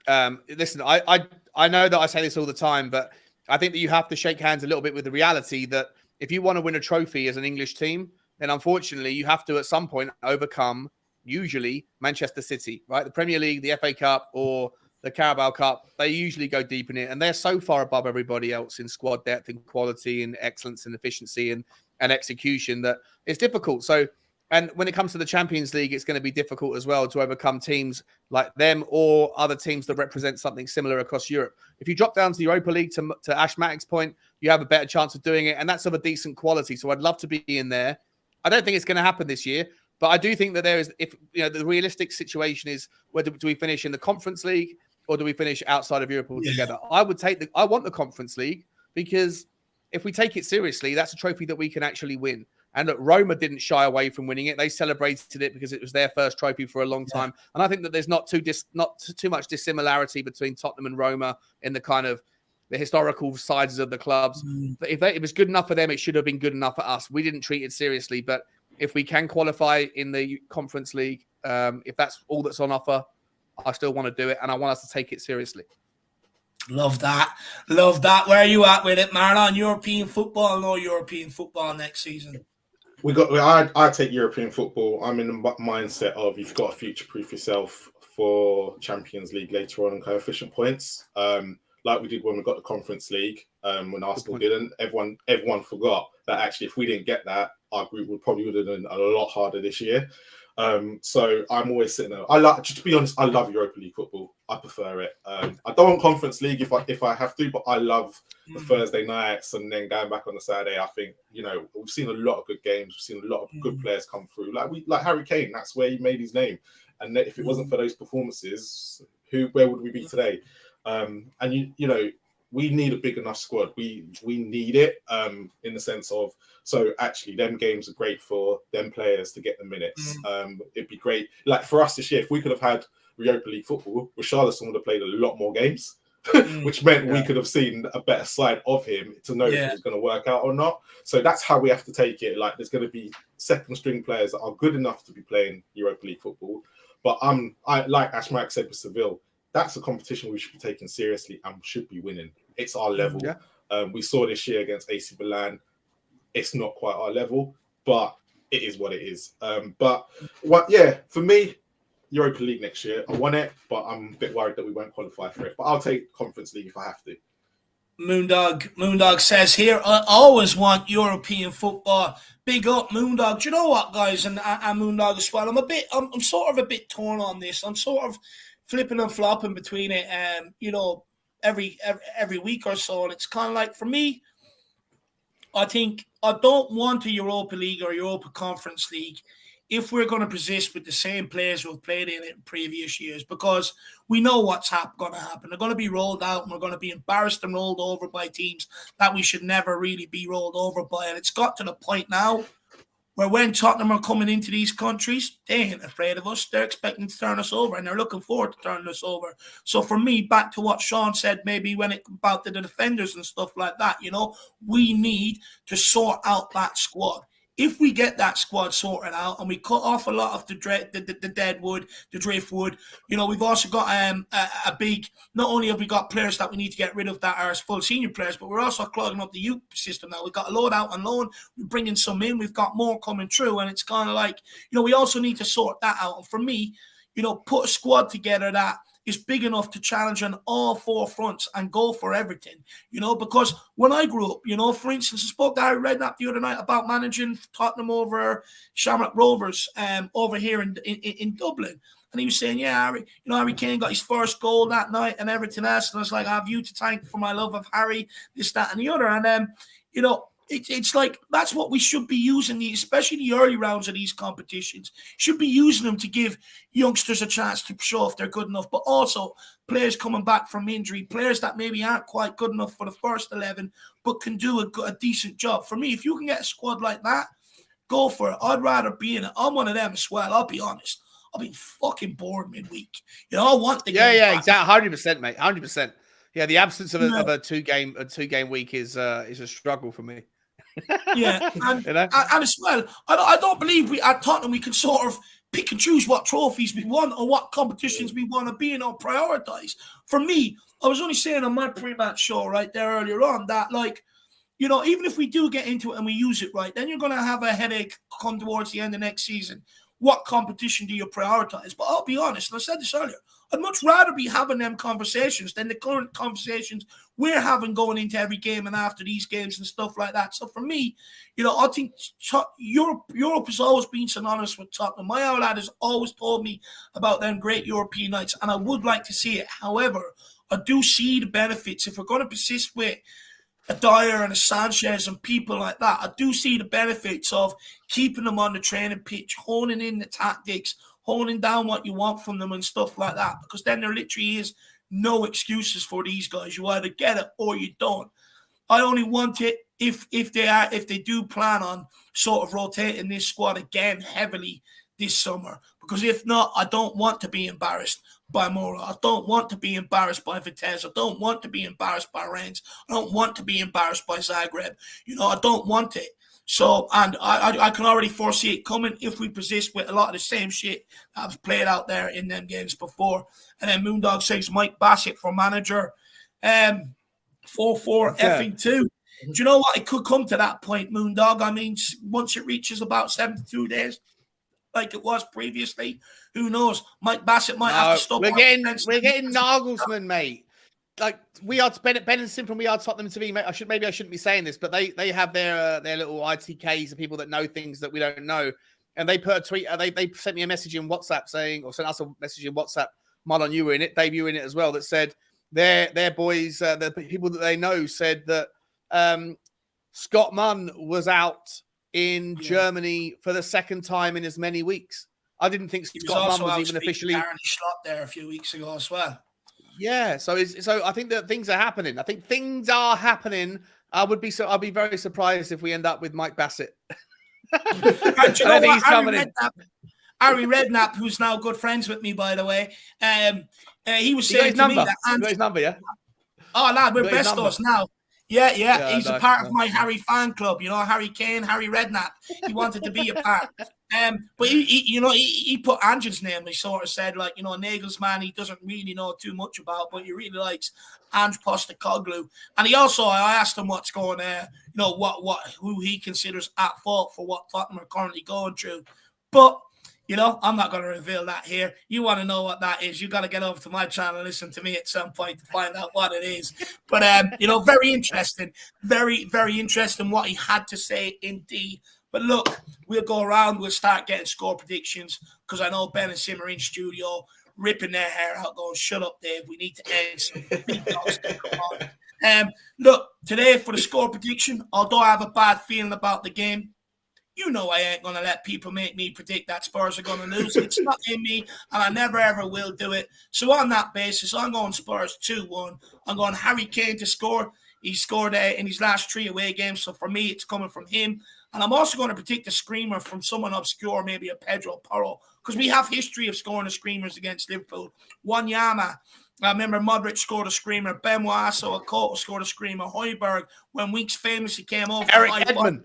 Listen, I know that I say this all the time, but I think that you have to shake hands a little bit with the reality that if you want to win a trophy as an English team, then unfortunately you have to at some point overcome usually Manchester City, right? The Premier League, the FA Cup or the Carabao Cup, they usually go deep in it. And they're so far above everybody else in squad depth and quality and excellence and efficiency and execution that it's difficult. So, and when it comes to the Champions League, it's going to be difficult as well to overcome teams like them or other teams that represent something similar across Europe. If you drop down to the Europa League, to Ash Matik's point, you have a better chance of doing it, and that's of a decent quality. So I'd love to be in there. I don't think it's going to happen this year, but I do think that there is, the realistic situation is whether do we finish in the Conference League or do we finish outside of Europe altogether? I want the Conference League because if we take it seriously, that's a trophy that we can actually win. And look, Roma didn't shy away from winning it. They celebrated it because it was their first trophy for a long time. And I think that there's not too much dissimilarity between Tottenham and Roma in the kind of the historical sides of the clubs. But if it was good enough for them, it should have been good enough for us. We didn't treat it seriously. But if we can qualify in the Conference League, if that's all that's on offer, I still want to do it. And I want us to take it seriously. Love that. Where are you at with it, Marlon? European football, no European football next season? I take European football. I'm in the mindset of you've got to future-proof yourself for Champions League later on and coefficient points. Like we did when we got the Conference League, when Arsenal didn't. Everyone forgot that actually if we didn't get that, our group would have done a lot harder this year. So I'm always sitting there. To be honest, I love Europa League football. I prefer it. I don't want Conference League if I have to, but I love the Thursday nights and then going back on the Saturday. I think we've seen a lot of good games. We've seen a lot of good players come through. Like Harry Kane. That's where he made his name. And if it wasn't for those performances, where would we be today? And we need a big enough squad. We need it in the sense of, so actually them games are great for them players to get the minutes. It'd be great. Like for us this year, if we could have had Europa League football, Richarlison would have played a lot more games, which meant we could have seen a better side of him to know if it was going to work out or not. So that's how we have to take it. Like there's going to be second string players that are good enough to be playing Europa League football. But I like Ash Matik said with Seville, that's a competition we should be taking seriously and should be winning. It's our level. We saw this year against AC Milan. It's not quite our level, but it is what it is. For me, Europa League next year. I want it, but I'm a bit worried that we won't qualify for it. But I'll take Conference League if I have to. Moondog says here, I always want European football. Big up, Moondog. Do you know what, guys? And Moondog as well. I'm sort of a bit torn on this. I'm sort of flipping and flopping between it. Every week or so, and it's kind of like for me, I think I don't want a Europa League or Europa Conference League if we're going to persist with the same players who have played in it in previous years, because we know what's going to happen. They're going to be rolled out, and we're going to be embarrassed and rolled over by teams that we should never really be rolled over by. And it's got to the point now where when Tottenham are coming into these countries, they ain't afraid of us. They're expecting to turn us over, and they're looking forward to turning us over. So for me, back to what Sean said, maybe when it about the defenders and stuff like that, we need to sort out that squad. If we get that squad sorted out and we cut off a lot of the dead wood, the driftwood, we've also got a big. Not only have we got players that we need to get rid of that are full senior players, but we're also clogging up the youth system now. We've got a load out on loan. We're bringing some in. We've got more coming through, and it's kind of like we also need to sort that out. And for me, put a squad together that is big enough to challenge on all four fronts and go for everything, because when I grew up, for instance, I spoke to Harry Redknapp the other night about managing Tottenham over Shamrock Rovers over here in Dublin. And he was saying, yeah, Harry Kane got his first goal that night and everything else. And I was like, I have you to thank for my love of Harry, this, that, and the other. And it's like that's what we should be using, especially the early rounds of these competitions. Should be using them to give youngsters a chance to show if they're good enough, but also players coming back from injury, players that maybe aren't quite good enough for the first 11, but can do a decent job. For me, if you can get a squad like that, go for it. I'd rather be in it. I'm one of them as well. I'll be honest. I'll be fucking bored midweek. I want the game. Yeah, exactly. 100%, mate. 100%. Yeah, the absence of a two-game week is a struggle for me. Yeah, and as well, I don't believe we at Tottenham we can sort of pick and choose what trophies we want or what competitions we want to be in or prioritise. For me, I was only saying on my pre-match show right there earlier on that, even if we do get into it and we use it right, then you're going to have a headache come towards the end of next season. What competition do you prioritise? But I'll be honest, and I said this earlier, I'd much rather be having them conversations than the current conversations we're having going into every game and after these games and stuff like that. So for me, I think Europe has always been synonymous with Tottenham. My old lad has always told me about them great European nights, and I would like to see it. However, I do see the benefits. If we're going to persist with a Dyer and a Sanchez and people like that, I do see the benefits of keeping them on the training pitch, honing in the tactics, honing down what you want from them and stuff like that, because then there literally is no excuses for these guys. You either get it or you don't. I only want it if they do plan on sort of rotating this squad again heavily this summer, because if not, I don't want to be embarrassed by Mora. I don't want to be embarrassed by Vitesse. I don't want to be embarrassed by Rennes. I don't want to be embarrassed by Zagreb. I don't want it. So, and I can already foresee it coming if we persist with a lot of the same shit that was played out there in them games before. And then Moondog says Mike Bassett for manager. 4-4 effing 2. Do you know what? It could come to that point, Moondog. I mean, once it reaches about 72 days, like it was previously, who knows? Mike Bassett might have to stop. We're getting Nagelsmann, mate. Like we are Ben and Sim from We Are Tottenham TV, mate. I shouldn't be saying this, but they have their little ITKs, the people that know things that we don't know, and they put a tweet. They sent me a message in WhatsApp saying, or sent us a message in WhatsApp. Marlon, you were in it. Dave, you were in it as well. That said, their boys, the people that they know, said that Scott Munn was out in Germany for the second time in as many weeks. I didn't think Scott Munn was even officially. Aaron Schlott there a few weeks ago as well. Yeah, so I think that things are happening. I'll be very surprised if we end up with Mike Bassett. Harry Redknapp, who's now good friends with me, by the way, he was saying to me that. You got his number, yeah? Oh, lad, we're bestos now. Yeah. He's a part of my Harry fan club. Harry Kane, Harry Redknapp. He wanted to be a part. But he put Angel's name. He sort of said, Nagelsmann, he doesn't really know too much about, but he really likes Ange Postecoglou. And I asked him what's going there, who he considers at fault for what Tottenham are currently going through. But I'm not going to reveal that here. You want to know what that is, you got to get over to my channel and listen to me at some point to find out what it is. But, very interesting. Very, very interesting what he had to say indeed. But look, we'll go around. We'll start getting score predictions because I know Ben and Sim are in studio ripping their hair out going, shut up, Dave. We need to end some big dogs to come on. Look, today for the score prediction, although I have a bad feeling about the game, you know I ain't going to let people make me predict that Spurs are going to lose. It's not in me, and I never, ever will do it. So on that basis, I'm going Spurs 2-1. I'm going Harry Kane to score. He scored in his last 3 away games, so for me, it's coming from him. And I'm also going to predict a screamer from someone obscure, maybe a Pedro Porro, because we have history of scoring the screamers against Liverpool. Wanyama, I remember Modric scored a screamer. Benoit, so Akoto scored a screamer. Højbjerg, when Winks famously came over. Eric Edmond.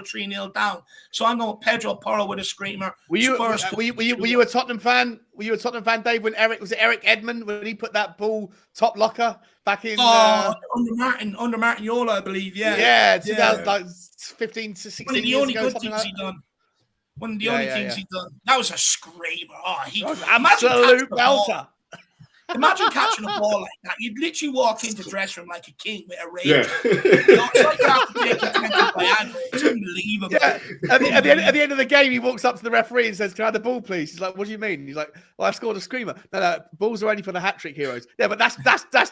3-0 down. So I'm going with Pedro Porro with a screamer. Were you a Tottenham fan? Were you a Tottenham fan, Dave, when Eric Edmond, when he put that ball top locker back in under Martin Yola, I believe, yeah, 2015 to 16 years ago, something like that. One of the only things he done. That was a screamer. Oh, he was absolute belter. Imagine catching a ball like that. You'd literally walk into the dressing room like a king with a rage. Yeah. It's like you have to take attention by Andrew. It's unbelievable. Yeah. At the end of the game, he walks up to the referee and says, "Can I have the ball, please?" He's like, "What do you mean?" He's like, "Well, I scored a screamer." No, balls are only for the hat-trick heroes. Yeah, but that's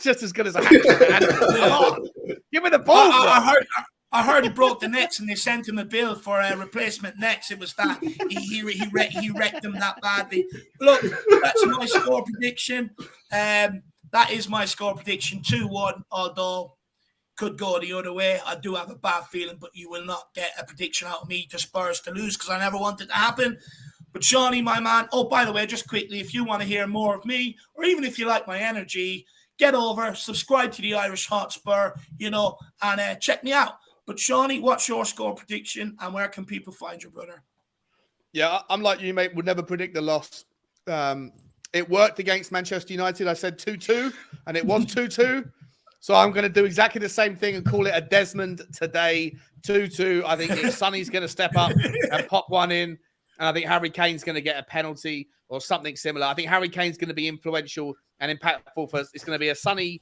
just as good as a hat-trick. Give me the ball. I heard he broke the nets and they sent him a bill for replacement nets. It was that he wrecked them that badly. Look, that's my score prediction. That is my score prediction, 2-1. Although could go the other way. I do have a bad feeling, but you will not get a prediction out of me to Spurs to lose because I never want it to happen. But Shawnee, my man. Oh, by the way, just quickly, if you want to hear more of me, or even if you like my energy, get over, subscribe to the Irish Hotspur, and check me out. But Shawnee, what's your score prediction and where can people find your brother? Yeah, I'm like you, mate. Would never predict the loss. It worked against Manchester United. I said 2-2, and it was 2-2. So I'm going to do exactly the same thing and call it a Desmond today, 2-2. I think Sonny's going to step up and pop one in. And I think Harry Kane's going to get a penalty or something similar. I think Harry Kane's going to be influential and impactful for us. It's going to be a Sonny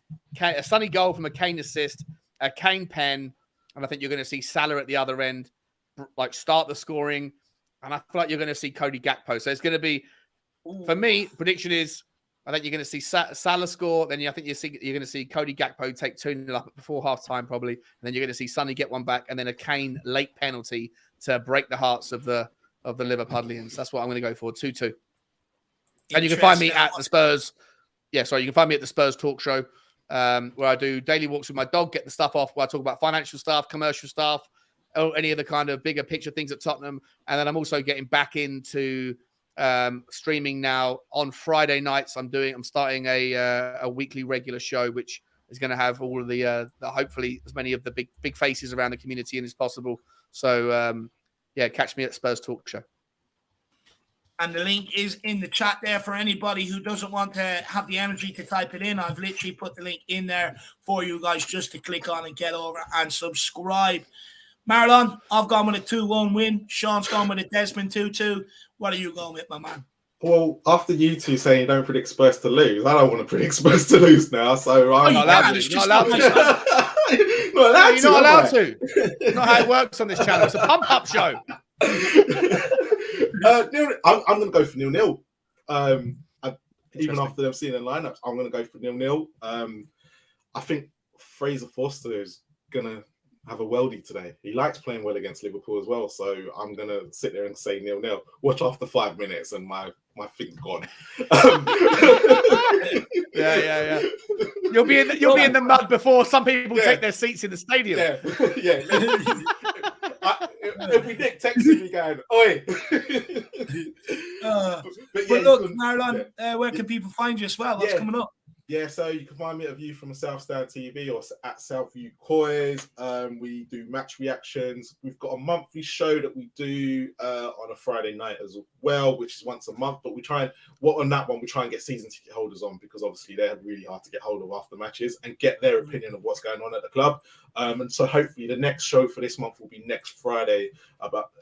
goal from a Kane assist, a Kane pen. And I think you're going to see Salah at the other end, like start the scoring. And I feel like you're going to see Cody Gakpo. So it's going to be, for me, prediction is, I think you're going to see Salah score. Then I think you're going to see Cody Gakpo take 2-0 up before half time, probably. And then you're going to see Sonny get one back, and then a Kane late penalty to break the hearts of the Liverpudlians. That's what I'm going to go for, 2-2. And you can find me at the Spurs. Yeah, sorry, you can find me at the Spurs Talk Show. Where I do daily walks with my dog, get the stuff off, where I talk about financial stuff, commercial stuff, or any of the kind of bigger picture things at Tottenham. And then I'm also getting back into streaming now on Friday nights. I'm starting a weekly regular show, which is going to have all of the hopefully as many of the big faces around the community in as possible. So catch me at Spurs Talk Show. And the link is in the chat there for anybody who doesn't want to have the energy to type it in. I've literally put the link in there for you guys just to click on and get over and subscribe. Marlon, I've gone with a 2-1 win. Sean's gone with a Desmond 2-2. What are you going with, my man? Well, after you two saying you don't predict Spurs to lose, I don't want to predict Spurs to lose now. So I'm not allowed to. You're not allowed to. It's not how it works on this channel. It's a pump-up show. I'm going to go for 0-0. Even after them seeing the lineups, I'm going to go for 0-0. I think Fraser Forster is going to have a worldie today. He likes playing well against Liverpool as well, so I'm going to sit there and say 0-0. Watch after 5 minutes and my thing's gone. Yeah. You'll be in the mud before some people take their seats in the stadium. Yeah. If we Nick texting me going, oi. But look, Marlon, where can people find you as well? What's coming up? Yeah, so you can find me at A View from a South Stand TV or at Southview Coys. We do match reactions. We've got a monthly show that we do on a Friday night as well, which is once a month. But we try and get season ticket holders on because obviously they're really hard to get hold of after matches and get their opinion of what's going on at the club. And so hopefully the next show for this month will be next Friday about.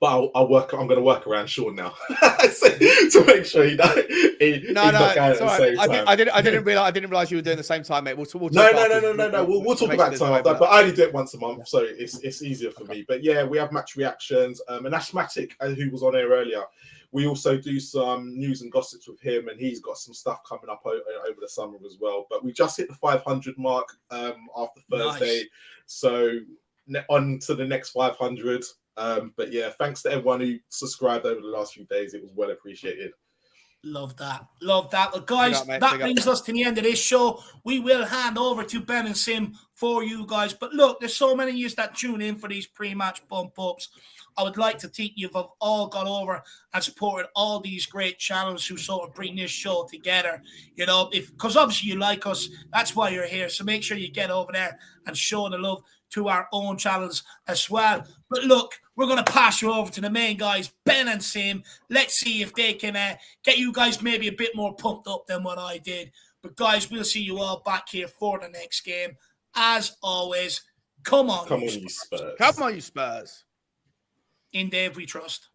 But I'm going to work around Sean now to make sure he's not going at the same time. I didn't realize you were doing the same time, mate. We'll talk. No. We'll talk about time after, but I only do it once a month, so it's easier for me. But yeah, we have match reactions. And Ashmatic, who was on air earlier, We also do some news and gossips with him, and he's got some stuff coming up over the summer as well. But we just hit the 500 mark after Thursday, Nice. so on to the next 500. But yeah, thanks to everyone who subscribed over the last few days. It was well appreciated. Love that. Love that. Well, guys, up, mate. that brings us to the end of this show. We will hand over to Ben and Sim for you guys. But look, there's so many of you that tune in for these pre-match bump-ups. I would like to think you've all got over and supported all these great channels who sort of bring this show together. You know, because obviously you like us. That's why you're here. So make sure you get over there and show the love to our own channels as well. But look, we're going to pass you over to the main guys, Ben and Sim. Let's see if they can get you guys maybe a bit more pumped up than what I did. But guys, we'll see you all back here for the next game. As always, come on, you Spurs. Come on, you Spurs. In Dave we trust.